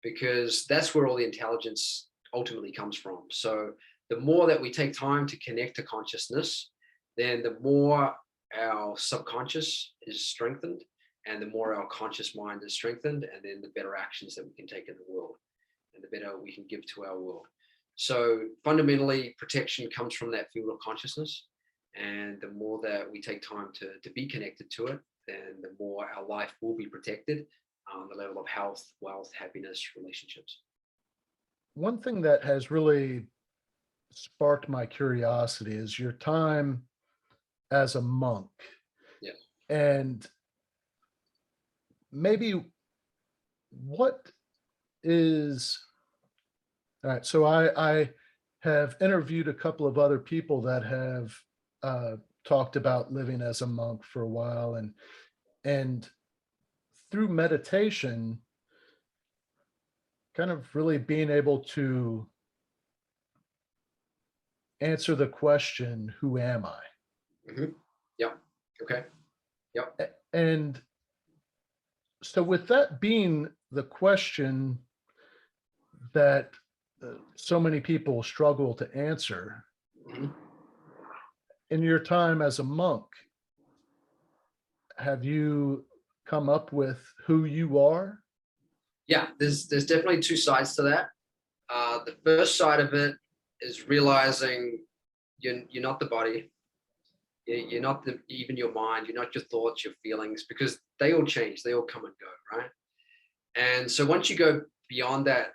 because that's where all the intelligence ultimately comes from. So the more that we take time to connect to consciousness, then the more our subconscious is strengthened, and the more our conscious mind is strengthened, and then the better actions that we can take in the world, and the better we can give to our world. So fundamentally, protection comes from that field of consciousness. And the more that we take time to be connected to it, then the more our life will be protected on the level of health, wealth, happiness, relationships. One thing that has really sparked my curiosity is your time as a monk. Yeah. And maybe what is, all right, so I have interviewed a couple of other people that have talked about living as a monk for a while, and through meditation, kind of really being able to answer the question, who am I? Mm-hmm. Yeah. Okay. Yep. And so with that being the question that so many people struggle to answer, Mm-hmm. in your time as a monk, have you come up with who you are? Yeah, there's definitely two sides to that. The first side of it is realizing you're not the body. You're not even your mind. You're not your thoughts, your feelings, because they all change. They all come and go, right? And so once you go beyond that,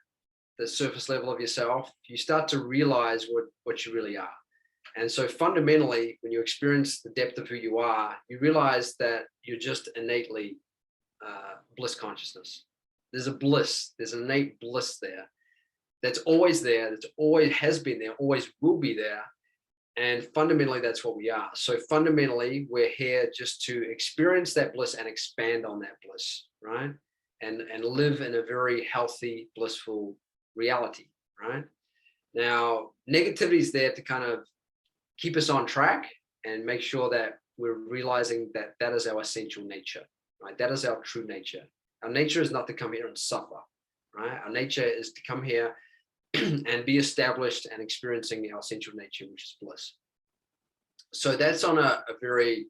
the surface level of yourself, you start to realize what you really are. And so fundamentally, when you experience the depth of who you are, you realize that you're just innately bliss consciousness. There's a bliss, there's an innate bliss there that's always there, that's always has been there, always will be there. And fundamentally, that's what we are. So fundamentally, we're here just to experience that bliss and expand on that bliss, right? And live in a very healthy, blissful reality, right? Now, negativity is there to kind of keep us on track and make sure that we're realizing that that is our essential nature, right? That is our true nature. Our nature is not to come here and suffer, right? Our nature is to come here and be established and experiencing our essential nature, which is bliss. So that's on a very,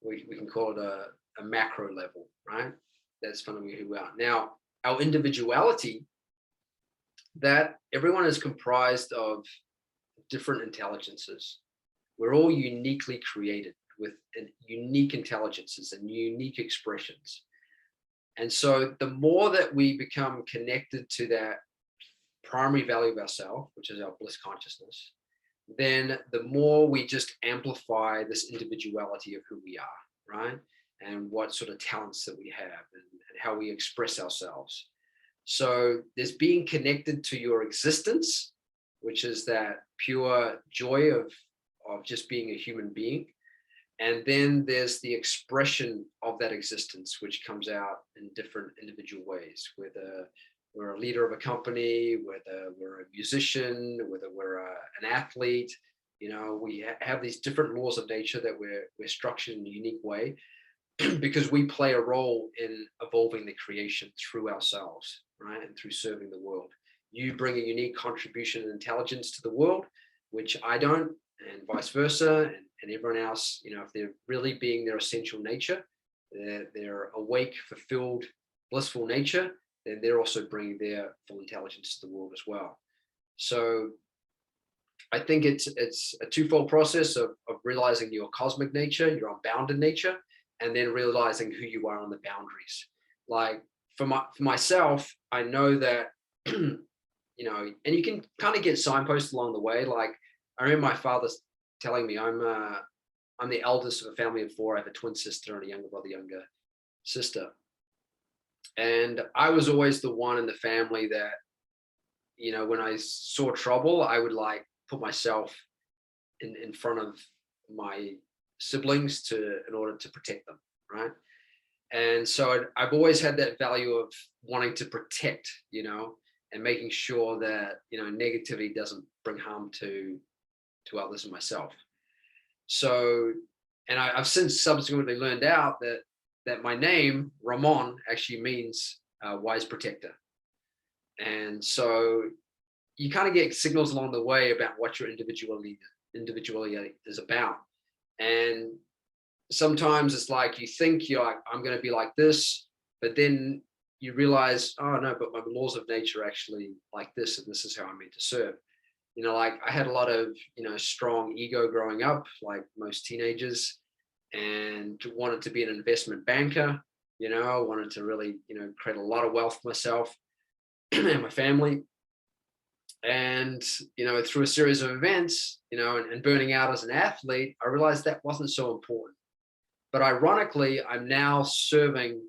we can call it a macro level, right? That's fundamentally who we are. Now, our individuality, that everyone is comprised of different intelligences. We're all uniquely created with unique intelligences and unique expressions. And so the more that we become connected to that primary value of ourselves, which is our bliss consciousness, then the more we just amplify this individuality of who we are, right? And what sort of talents that we have and how we express ourselves. So there's being connected to your existence, which is that pure joy of just being a human being. And then there's the expression of that existence, which comes out in different individual ways, whether we're a leader of a company, whether we're a musician, whether we're an athlete. You know, we have these different laws of nature that we're structured in a unique way because we play a role in evolving the creation through ourselves, right? And through serving the world. You bring a unique contribution and intelligence to the world, which I don't, and vice versa, and everyone else, you know, if they're really being their essential nature, their awake, fulfilled, blissful nature, then they're also bringing their full intelligence to the world as well. So I think it's a twofold process of realizing your cosmic nature, your unbounded nature, and then realizing who you are on the boundaries. Like for myself, I know that, you know, and you can kind of get signposts along the way. Like I remember my father telling me I'm the eldest of a family of four. I have a twin sister and a younger brother, younger sister. And I was always the one in the family that, you know, when I saw trouble, I would like put myself in front of my siblings in order to protect them, right? And so I've always had that value of wanting to protect, you know, and making sure that, you know, negativity doesn't bring harm to others and myself. So, and I've since subsequently learned out that my name, Raamon, actually means wise protector. And so you kind of get signals along the way about what your individuality is about. And sometimes it's like you think you're like, I'm going to be like this, but then you realize, oh no, but my laws of nature are actually like this, and this is how I'm meant to serve. like I had a lot of, strong ego growing up, like most teenagers, and wanted to be an investment banker, wanted to really, create a lot of wealth for myself and my family. And, through a series of events, and burning out as an athlete, I realized that wasn't so important. But ironically, I'm now serving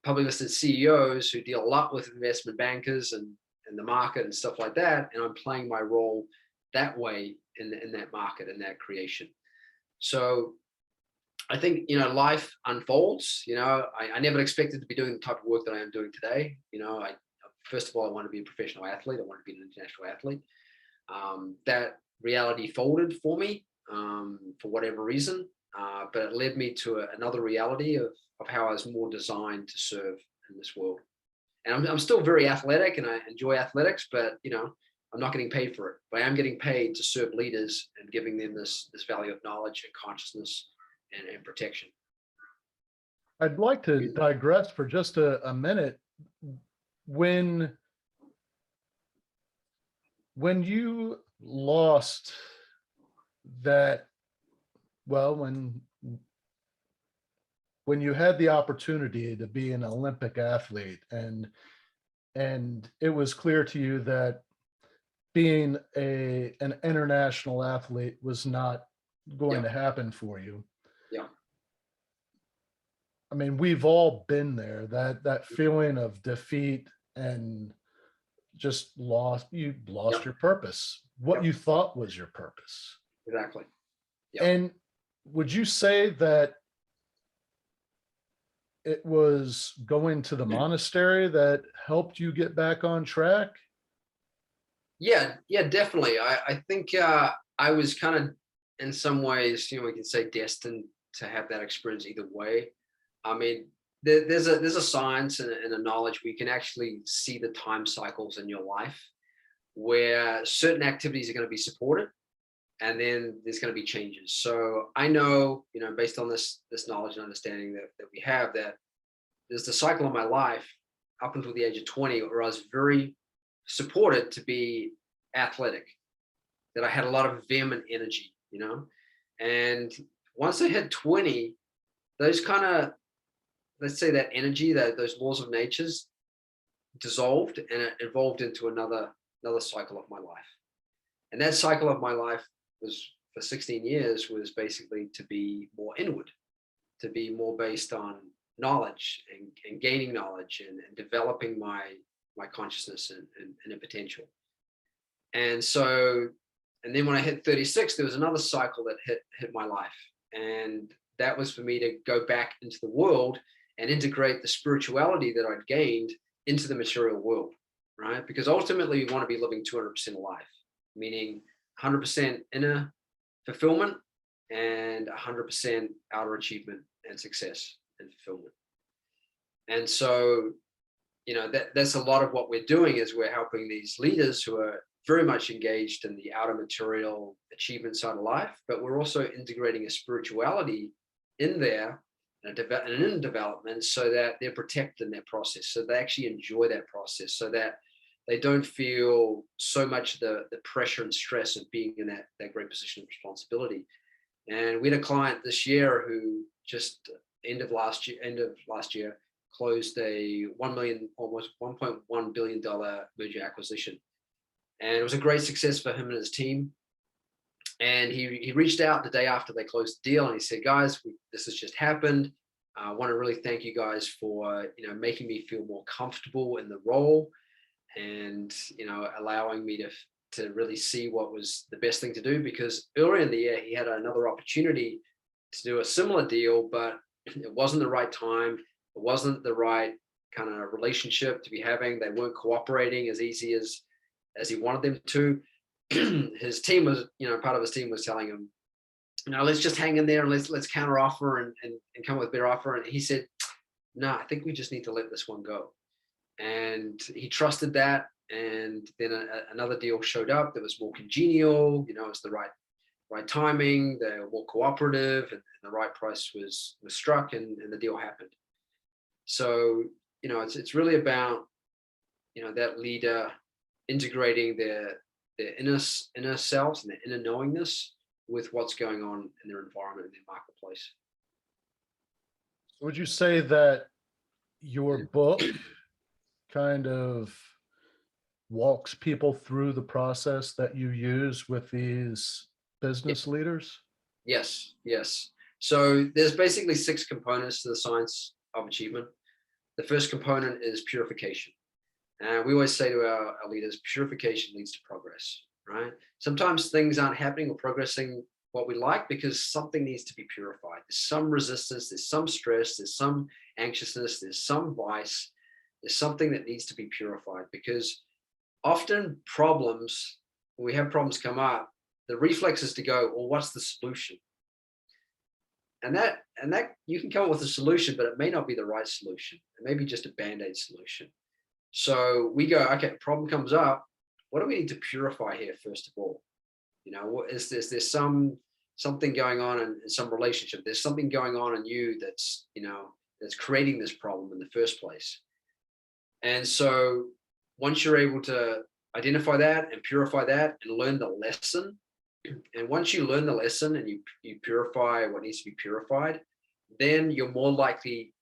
public listed CEOs who deal a lot with investment bankers and the market and stuff like that. And I'm playing my role that way in that market and that creation. So I think, life unfolds. I never expected to be doing the type of work that I am doing today. First of all, I want to be a professional athlete. I want to be an international athlete. That reality folded for me for whatever reason, but it led me to another reality of how I was more designed to serve in this world. And I'm still very athletic and I enjoy athletics, but I'm not getting paid for it. But I am getting paid to serve leaders and giving them this value of knowledge and consciousness and protection. I'd like to digress for just a minute. When you lost that, well, when you had the opportunity to be an Olympic athlete and it was clear to you that being an international athlete was not going to happen for you. Yeah. I mean, we've all been there, that feeling of defeat and just lost your purpose, what you thought was your purpose. Exactly. And would you say that it was going to the monastery that helped you get back on track? Yeah, definitely. I think I was kind of, in some ways, we can say destined to have that experience either way. I mean, there's a science and a knowledge where you can actually see the time cycles in your life where certain activities are going to be supported and then there's going to be changes. So I know, based on this knowledge and understanding that we have, that there's the cycle of my life up until the age of 20 where I was very supported to be athletic, that I had a lot of vehement energy, and once I hit 20, those kind of, let's say that energy, those laws of natures dissolved and it evolved into another cycle of my life. And that cycle of my life was, for 16 years, was basically to be more inward, to be more based on knowledge and gaining knowledge and developing my consciousness and potential. And so, and then when I hit 36, there was another cycle that hit my life. And that was for me to go back into the world and integrate the spirituality that I'd gained into the material world, right? Because ultimately we want to be living 200% alive, meaning 100% inner fulfillment and 100% outer achievement and success and fulfillment. And so, that's a lot of what we're doing, is we're helping these leaders who are very much engaged in the outer material achievement side of life, but we're also integrating a spirituality in there and in development so that they're protected in that process, so they actually enjoy that process, so that they don't feel so much the pressure and stress of being in that great position of responsibility. And we had a client this year who just end of last year closed a almost $1.1 billion merger acquisition. And it was a great success for him and his team. And he reached out the day after they closed the deal and he said, guys, this has just happened. I want to really thank you guys for, making me feel more comfortable in the role and, allowing me to really see what was the best thing to do, because earlier in the year, he had another opportunity to do a similar deal, but it wasn't the right time. It wasn't the right kind of relationship to be having. They weren't cooperating as easy as he wanted them to. His team was, part of his team was telling him, let's just hang in there and let's counter offer and come with a better offer. And he said, no, I think we just need to let this one go. And he trusted that. And then another deal showed up that was more congenial, it's the right timing, they were more cooperative, and the right price was struck, and the deal happened. So, it's really about, that leader integrating inner selves and their inner knowingness with what's going on in their environment, in their marketplace. Would you say that your book kind of walks people through the process that you use with these business leaders? Yes, yes. So there's basically 6 components to the science of achievement. The first component is purification. And we always say to our leaders, purification leads to progress, right? Sometimes things aren't happening or progressing what we like because something needs to be purified. There's some resistance, there's some stress, there's some anxiousness, there's some vice, there's something that needs to be purified, because often problems, when we have problems come up, the reflex is to go, well, what's the solution? And that you can come up with a solution, but it may not be the right solution. It may be just a band-aid solution. So we go, okay, problem comes up. What do we need to purify here, first of all? You know, what is this? There's something going on in some relationship. There's something going on in you that's, you know, that's creating this problem in the first place. And so once you're able to identify that and purify that and learn the lesson, and once you learn the lesson and you purify what needs to be purified, then you're more likely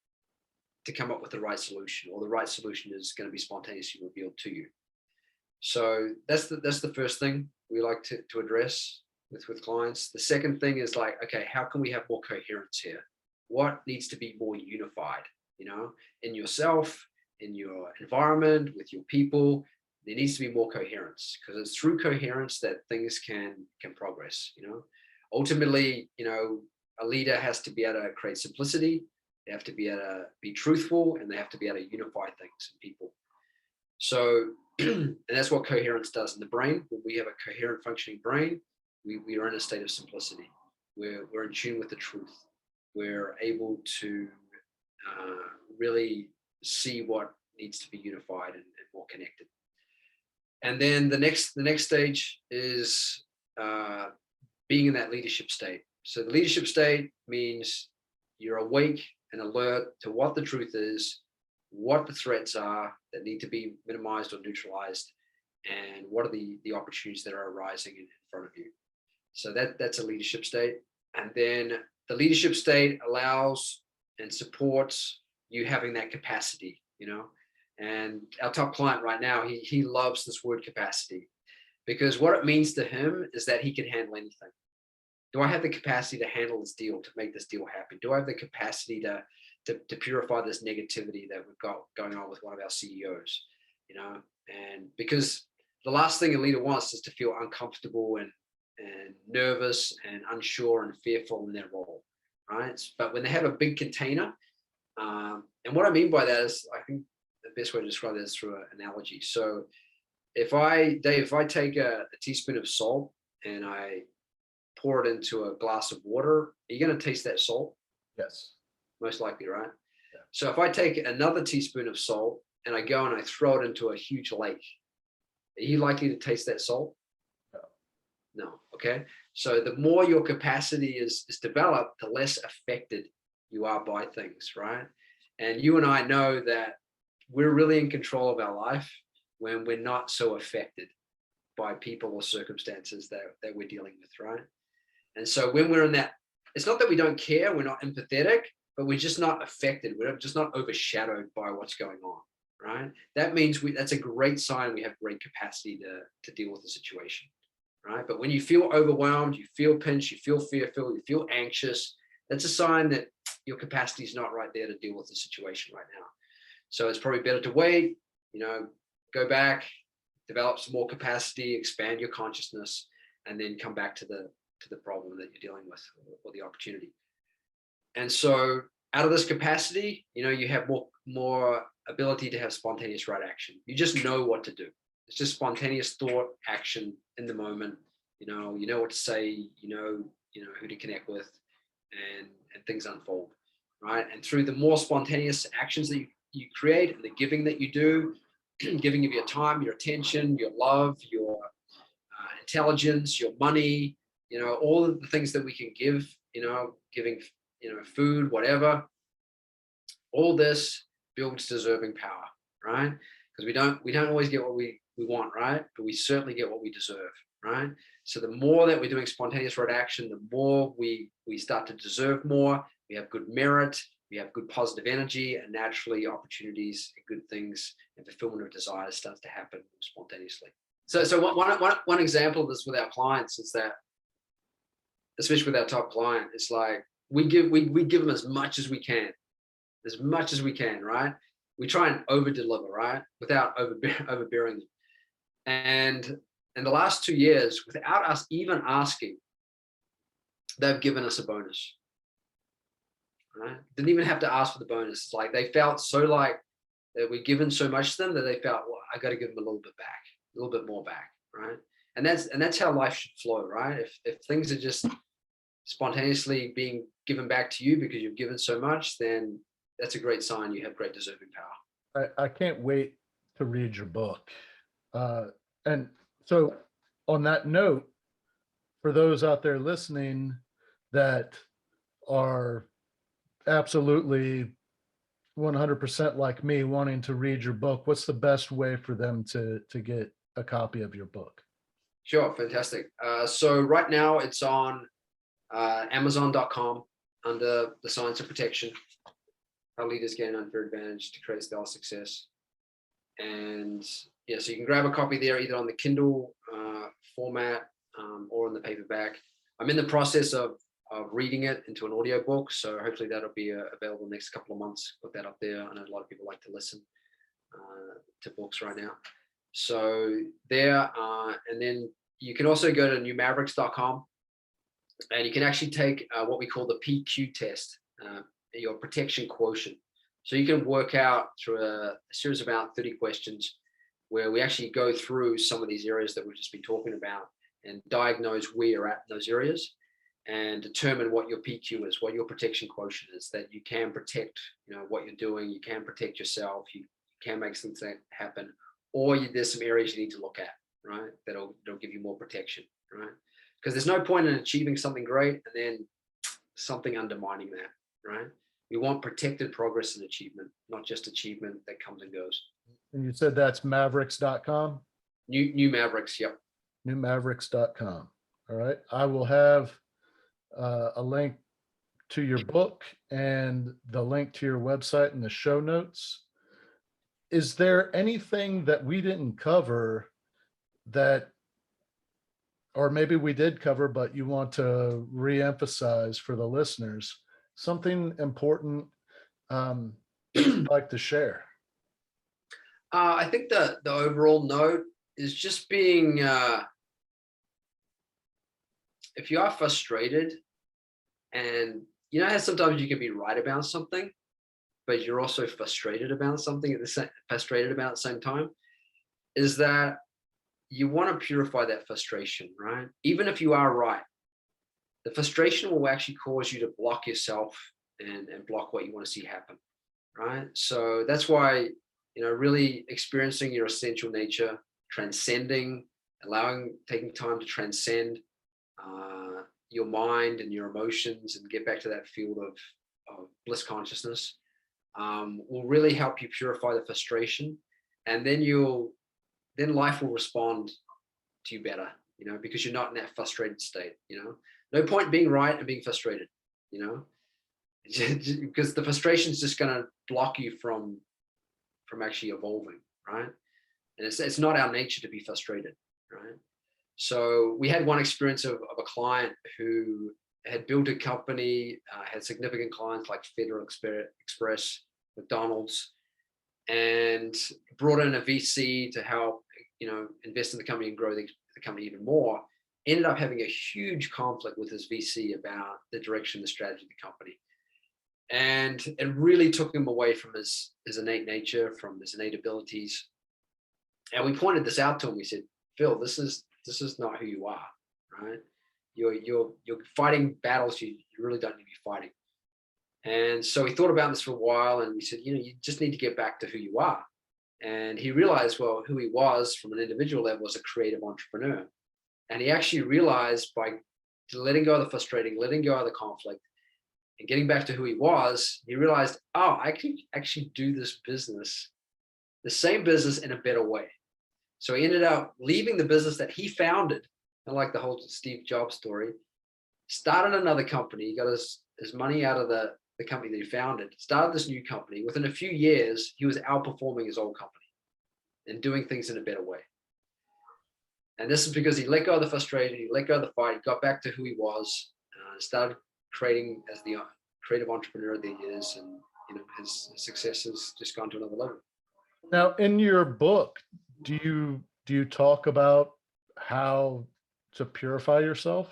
to come up with the right solution, or the right solution is going to be spontaneously revealed to you. So that's the first thing we like to address with clients. The second thing is like, okay, how can we have more coherence here? What needs to be more unified, you know, in yourself, in your environment, with your people? There needs to be more coherence, because it's through coherence that things can progress, you know. Ultimately, you know, a leader has to be able to create simplicity. They have to be able to be truthful, and they have to be able to unify things and people. So, and that's what coherence does in the brain. When we have a coherent functioning brain, we are in a state of simplicity. We're in tune with the truth. We're able to really see what needs to be unified and more connected. And then the next stage is being in that leadership state. So the leadership state means you're awake and alert to what the truth is, what the threats are that need to be minimized or neutralized, and what are the opportunities that are arising in front of you. So that's a leadership state. And then the leadership state allows and supports you having that capacity, you know. And our top client right now, he loves this word capacity, because what it means to him is that he can handle anything. Do I have the capacity to handle this deal, to make this deal happen? Do I have the capacity to purify this negativity that we've got going on with one of our CEOs? You know, and because the last thing a leader wants is to feel uncomfortable and nervous and unsure and fearful in their role, right? But when they have a big container, and what I mean by that is, I think the best way to describe that is through an analogy. So if I take a teaspoon of salt and I pour it into a glass of water, are you going to taste that salt? Yes. Most likely, right? Yeah. So if I take another teaspoon of salt and I go and I throw it into a huge lake, are you likely to taste that salt? No. Okay. So the more your capacity is developed, the less affected you are by things, right? And you and I know that we're really in control of our life when we're not so affected by people or circumstances that we're dealing with, right? And so when we're in that, it's not that we don't care, we're not empathetic, but we're just not affected. We're just not overshadowed by what's going on, right? That means that's a great sign we have great capacity to deal with the situation, right? But when you feel overwhelmed, you feel pinched, you feel fearful, you feel anxious, that's a sign that your capacity is not right there to deal with the situation right now. So it's probably better to wait, you know, go back, develop some more capacity, expand your consciousness, and then come back to the problem that you're dealing with, or the opportunity. And so out of this capacity, you know, you have more ability to have spontaneous right action. You just know what to do. It's just spontaneous thought, action in the moment. You know what to say, you know who to connect with, and things unfold, right? And through the more spontaneous actions that you create, and the giving that you do, giving of your time, your attention, your love, your intelligence, your money, you know, all of the things that we can give, you know, giving, you know, food, whatever, all this builds deserving power, right? Because we don't always get what we we want, right? But we certainly get what we deserve, right? So the more that we're doing spontaneous right action, the more we start to deserve more. We have good merit, we have good positive energy, and naturally opportunities and good things and fulfillment of desires starts to happen spontaneously. So one example of this with our clients is that, especially with our top client, it's like we give them as much as we can, right? We try and over deliver, right, without overbearing them. And in the last 2 years, without us even asking, they've given us a bonus, right? Didn't even have to ask for the bonus. It's like they felt so like that we've given so much to them that they felt, well, I got to give them a little bit back, a little bit more back, right? And that's how life should flow, right? If things are just spontaneously being given back to you because you've given so much, then that's a great sign you have great deserving power. I can't wait to read your book. And so on that note, for those out there listening that are absolutely 100% like me wanting to read your book, what's the best way for them to get a copy of your book? Sure, fantastic. So right now it's on Amazon.com under the Science of Protection. How leaders gain an unfair advantage to create stellar success. And yeah, so you can grab a copy there either on the Kindle format or on the paperback. I'm in the process of reading it into an audiobook, so hopefully that'll be available next couple of months. Put that up there. I know a lot of people like to listen to books right now. So there, and then you can also go to newmavericks.com, and you can actually take what we call the PQ test, your protection quotient. So you can work out through a series of about 30 questions where we actually go through some of these areas that we've just been talking about and diagnose where you're at in those areas and determine what your PQ is, what your protection quotient is, that you can protect, what you're doing, you can protect yourself, you can make things happen, or there's some areas you need to look at, right? That'll give you more protection, right? Because there's no point in achieving something great and then something undermining that, right? We want protected progress and achievement, not just achievement that comes and goes. And you said that's mavericks.com? New Mavericks, yep. Newmavericks.com. All right. I will have a link to your book and the link to your website in the show notes. Is there anything that we didn't cover that, or maybe we did cover, but you want to re-emphasize for the listeners? Something important you'd like to share? I think the overall note is just being, if you are frustrated, and how sometimes you can be right about something, but you're also frustrated about something at the same time, is that you want to purify that frustration, right? Even if you are right, the frustration will actually cause you to block yourself and block what you want to see happen, right? So that's why, really experiencing your essential nature, transcending, taking time to transcend your mind and your emotions and get back to that field of bliss consciousness will really help you purify the frustration. And then life will respond to you better, because you're not in that frustrated state, No point being right and being frustrated, because the frustration is just going to block you from actually evolving, right? And it's not our nature to be frustrated, right? So we had one experience of a client who had built a company, had significant clients like Federal Express, McDonald's, and brought in a VC to help, invest in the company and grow the company even more. Ended up having a huge conflict with his VC about the direction, the strategy of the company. And it really took him away from his innate nature, from his innate abilities. And we pointed this out to him. We said, Phil, this is not who you are, right? You're fighting battles you really don't need to be fighting. And so he thought about this for a while, and we said, you just need to get back to who you are. And he realized, well, who he was from an individual level was a creative entrepreneur. And he actually realized by letting go of the frustrating, letting go of the conflict, and getting back to who he was, he realized, oh, I can actually do this business, the same business in a better way. So he ended up leaving the business that he founded, and like the whole Steve Jobs story, started another company. He got his money out of the company that he founded, started this new company. Within a few years, he was outperforming his old company and doing things in a better way. And this is because he let go of the frustration, he let go of the fight, he got back to who he was, started creating as the creative entrepreneur that he is, and his success has just gone to another level. Now, in your book, do you talk about how to purify yourself?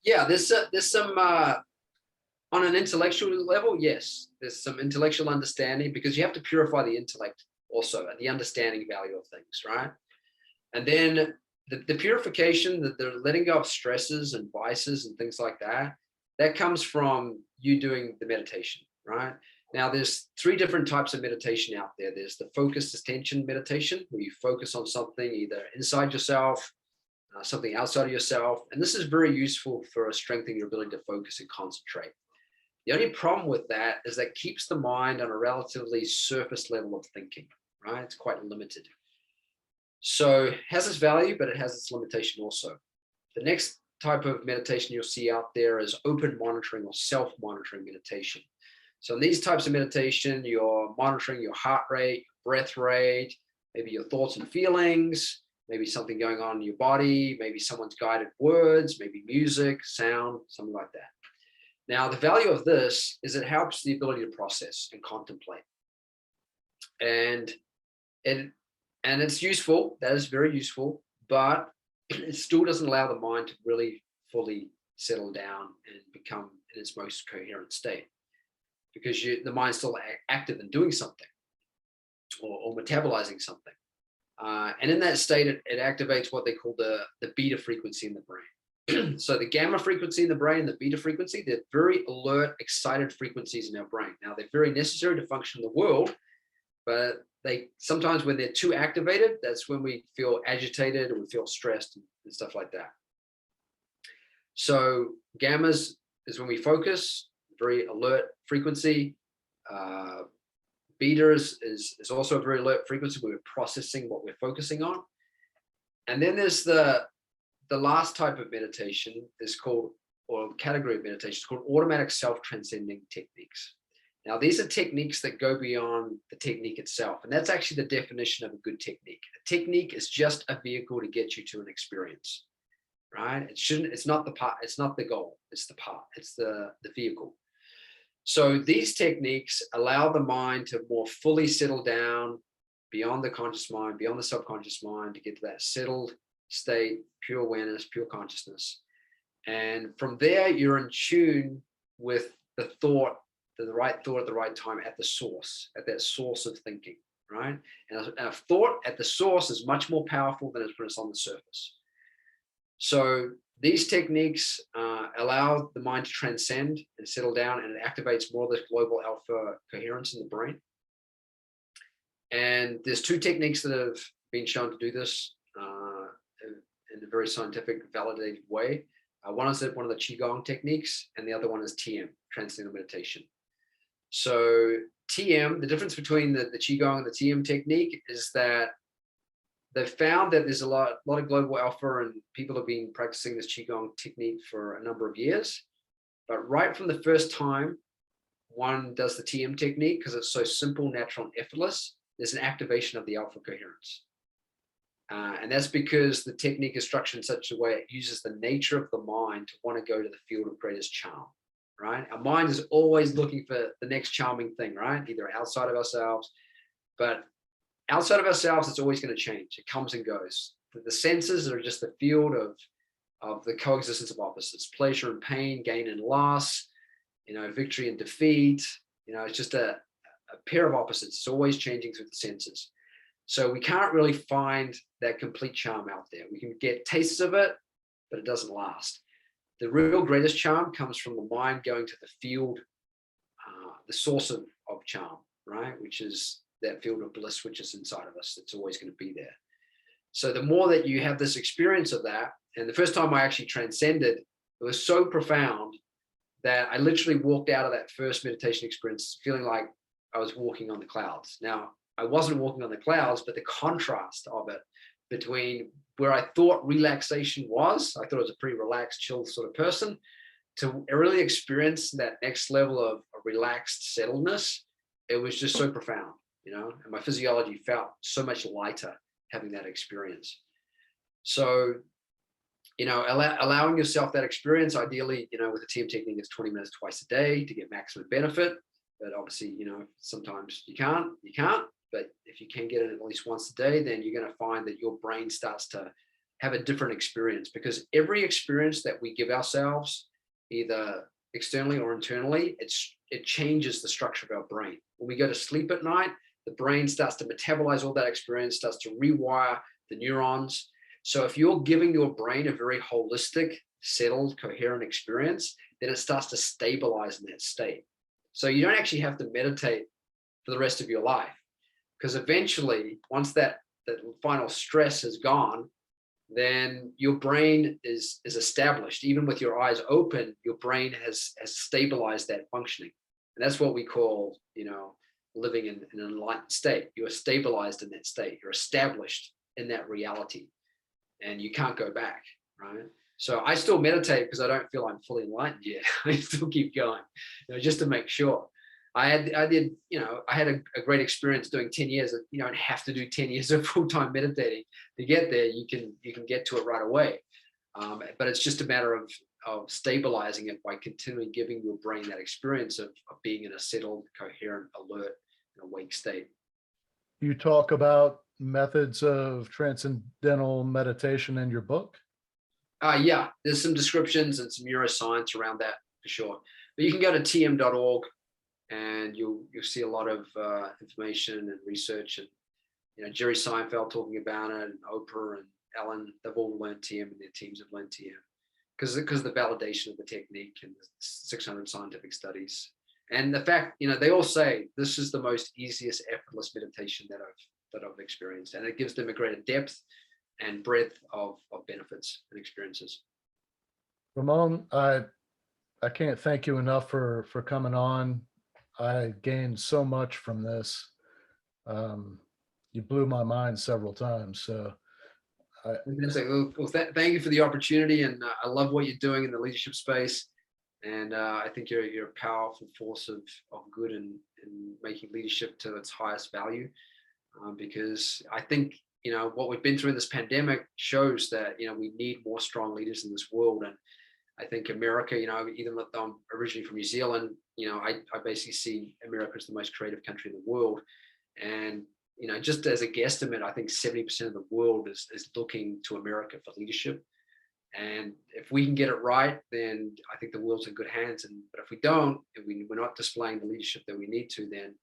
Yeah, there's some on an intellectual level, yes, there's some intellectual understanding, because you have to purify the intellect also, and the understanding value of things, right? And then the purification, that they're letting go of stresses and vices and things like that, that comes from you doing the meditation, right? Now, there's 3 different types of meditation out there. There's the focused attention meditation, where you focus on something either inside yourself, something outside of yourself. And this is very useful for strengthening your ability to focus and concentrate. The only problem with that is that keeps the mind on a relatively surface level of thinking, right? It's quite limited. So it has its value, but it has its limitation also. The next type of meditation you'll see out there is open monitoring or self-monitoring meditation. So in these types of meditation, you're monitoring your heart rate, breath rate, maybe your thoughts and feelings, maybe something going on in your body, maybe someone's guided words, maybe music, sound, something like that. Now, the value of this is it helps the ability to process and contemplate. And it's useful, that is very useful, but it still doesn't allow the mind to really fully settle down and become in its most coherent state, because the mind's still active and doing something or metabolizing something. And in that state, it activates what they call the beta frequency in the brain. So the gamma frequency in the brain, the beta frequency, they're very alert, excited frequencies in our brain. Now, they're very necessary to function in the world, but they sometimes, when they're too activated, that's when we feel agitated or we feel stressed and stuff like that. So gammas is when we focus, very alert frequency. Beta is also a very alert frequency where we're processing what we're focusing on. And then there's the last type of meditation is called, or category of meditation, is called automatic self-transcending techniques. Now, these are techniques that go beyond the technique itself. And that's actually the definition of a good technique. A technique is just a vehicle to get you to an experience, right? It's not the part, it's not the goal, it's the part, it's the vehicle. So these techniques allow the mind to more fully settle down beyond the conscious mind, beyond the subconscious mind, to get to that settled state, pure awareness, pure consciousness. And from there, you're in tune with the right thought at the right time at the source, at that source of thinking, right? And a thought at the source is much more powerful than when it's on the surface. So these techniques allow the mind to transcend and settle down, and it activates more of this global alpha coherence in the brain. And there's 2 techniques that have been shown to do this in a very scientific, validated way. One is one of the Qigong techniques, and the other one is TM, Transcendental Meditation. So TM, the difference between the Qigong and the TM technique is that they've found that there's a lot of global alpha, and people have been practicing this Qigong technique for a number of years. But right from the first time one does the TM technique, because it's so simple, natural, and effortless, there's an activation of the alpha coherence. And that's because the technique is structured in such a way it uses the nature of the mind to want to go to the field of greatest charm, right? Our mind is always looking for the next charming thing, right? Either outside of ourselves, but outside of ourselves, it's always going to change. It comes and goes. The senses are just the field of the coexistence of opposites, pleasure and pain, gain and loss, victory and defeat. It's just a pair of opposites. It's always changing through the senses. So we can't really find that complete charm out there. We can get tastes of it, but it doesn't last. The real greatest charm comes from the mind going to the field, the source of charm, right? Which is that field of bliss, which is inside of us. It's always going to be there. So the more that you have this experience of that, and the first time I actually transcended, it was so profound that I literally walked out of that first meditation experience feeling like I was walking on the clouds. Now, I wasn't walking on the clouds, but the contrast of it between where I thought relaxation was, I thought I was a pretty relaxed, chill sort of person, to really experience that next level of relaxed settledness. It was just so profound, and my physiology felt so much lighter having that experience. So, allowing yourself that experience, ideally, with a TM technique, it's 20 minutes twice a day to get maximum benefit. But obviously, sometimes you can't, but if you can get it at least once a day, then you're going to find that your brain starts to have a different experience, because every experience that we give ourselves, either externally or internally, it changes the structure of our brain. When we go to sleep at night, the brain starts to metabolize all that experience, starts to rewire the neurons. So if you're giving your brain a very holistic, settled, coherent experience, then it starts to stabilize in that state. So you don't actually have to meditate for the rest of your life, because eventually, once that final stress is gone, then your brain is established. Even with your eyes open, your brain has stabilized that functioning. And that's what we call, living in an enlightened state. You're stabilized in that state. You're established in that reality, and you can't go back, right? So I still meditate because I don't feel I'm fully enlightened yet. I still keep going, just to make sure. I had a great experience doing 10 years. You don't have to do 10 years of full-time meditating to get there. You can get to it right away. But it's just a matter of stabilizing it by continually giving your brain that experience of being in a settled, coherent, alert, and awake state. You talk about methods of transcendental meditation in your book? Yeah, there's some descriptions and some neuroscience around that for sure. But you can go to tm.org and you'll see a lot of information and research, and Jerry Seinfeld talking about it, and Oprah and Ellen, they've all learned TM, and their teams have learned TM because of the validation of the technique and the 600 scientific studies. And the fact, they all say this is the most easiest, effortless meditation that I've experienced, and it gives them a greater depth and breadth of benefits and experiences. Raamon, I can't thank you enough for coming on. I gained so much from this. You blew my mind several times. So thank you for the opportunity, and I love what you're doing in the leadership space. And I think you're a powerful force of good in making leadership to its highest value, because I think what we've been through in this pandemic shows that we need more strong leaders in this world. And I think America, even though I'm originally from New Zealand, I basically see America as the most creative country in the world. And just as a guesstimate, I think 70% of the world is looking to America for leadership. And if we can get it right, then I think the world's in good hands. But if we don't, if we're not displaying the leadership that we need to, then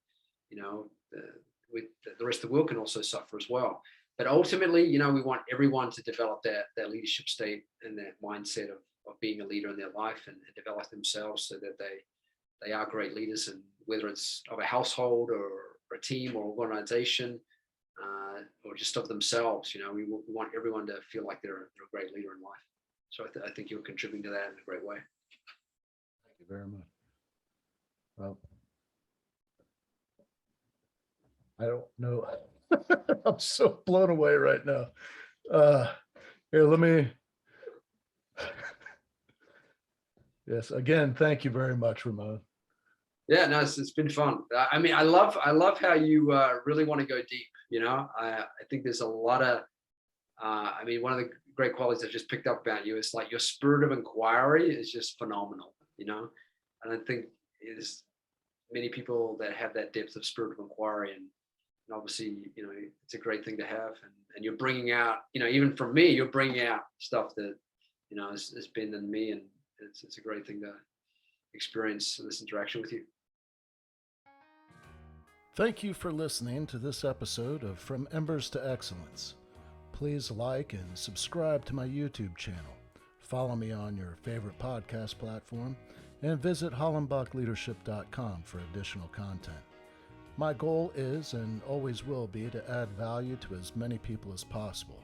the rest of the world can also suffer as well. But ultimately, we want everyone to develop that leadership state and that mindset of being a leader in their life, and develop themselves so that they are great leaders, and whether it's of a household or a team or organization, or just of themselves, we want everyone to feel like they're a great leader in life. So I think you're contributing to that in a great way. Thank you very much. Well, I don't know. I'm so blown away right now. Here, let me. Yes, again, thank you very much, Raamon. Yeah, no, it's been fun. I mean, I love how you really want to go deep. I think there's a lot of, one of the great qualities I just picked up about you is like your spirit of inquiry is just phenomenal. I don't think there's many people that have that depth of spirit of inquiry, and obviously, it's a great thing to have. And you're bringing out, even from me, you're bringing out stuff that, has been in me, and it's a great thing to experience this interaction with you. Thank you for listening to this episode of From Embers to Excellence. Please like and subscribe to my YouTube channel. Follow me on your favorite podcast platform, and visit hollenbachleadership.com for additional content. My goal is and always will be to add value to as many people as possible.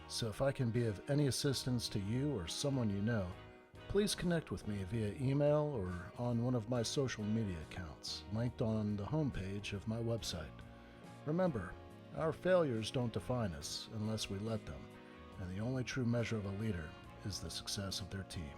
So if I can be of any assistance to you or someone you know, please connect with me via email or on one of my social media accounts, linked on the homepage of my website. Remember, our failures don't define us unless we let them, and the only true measure of a leader is the success of their team.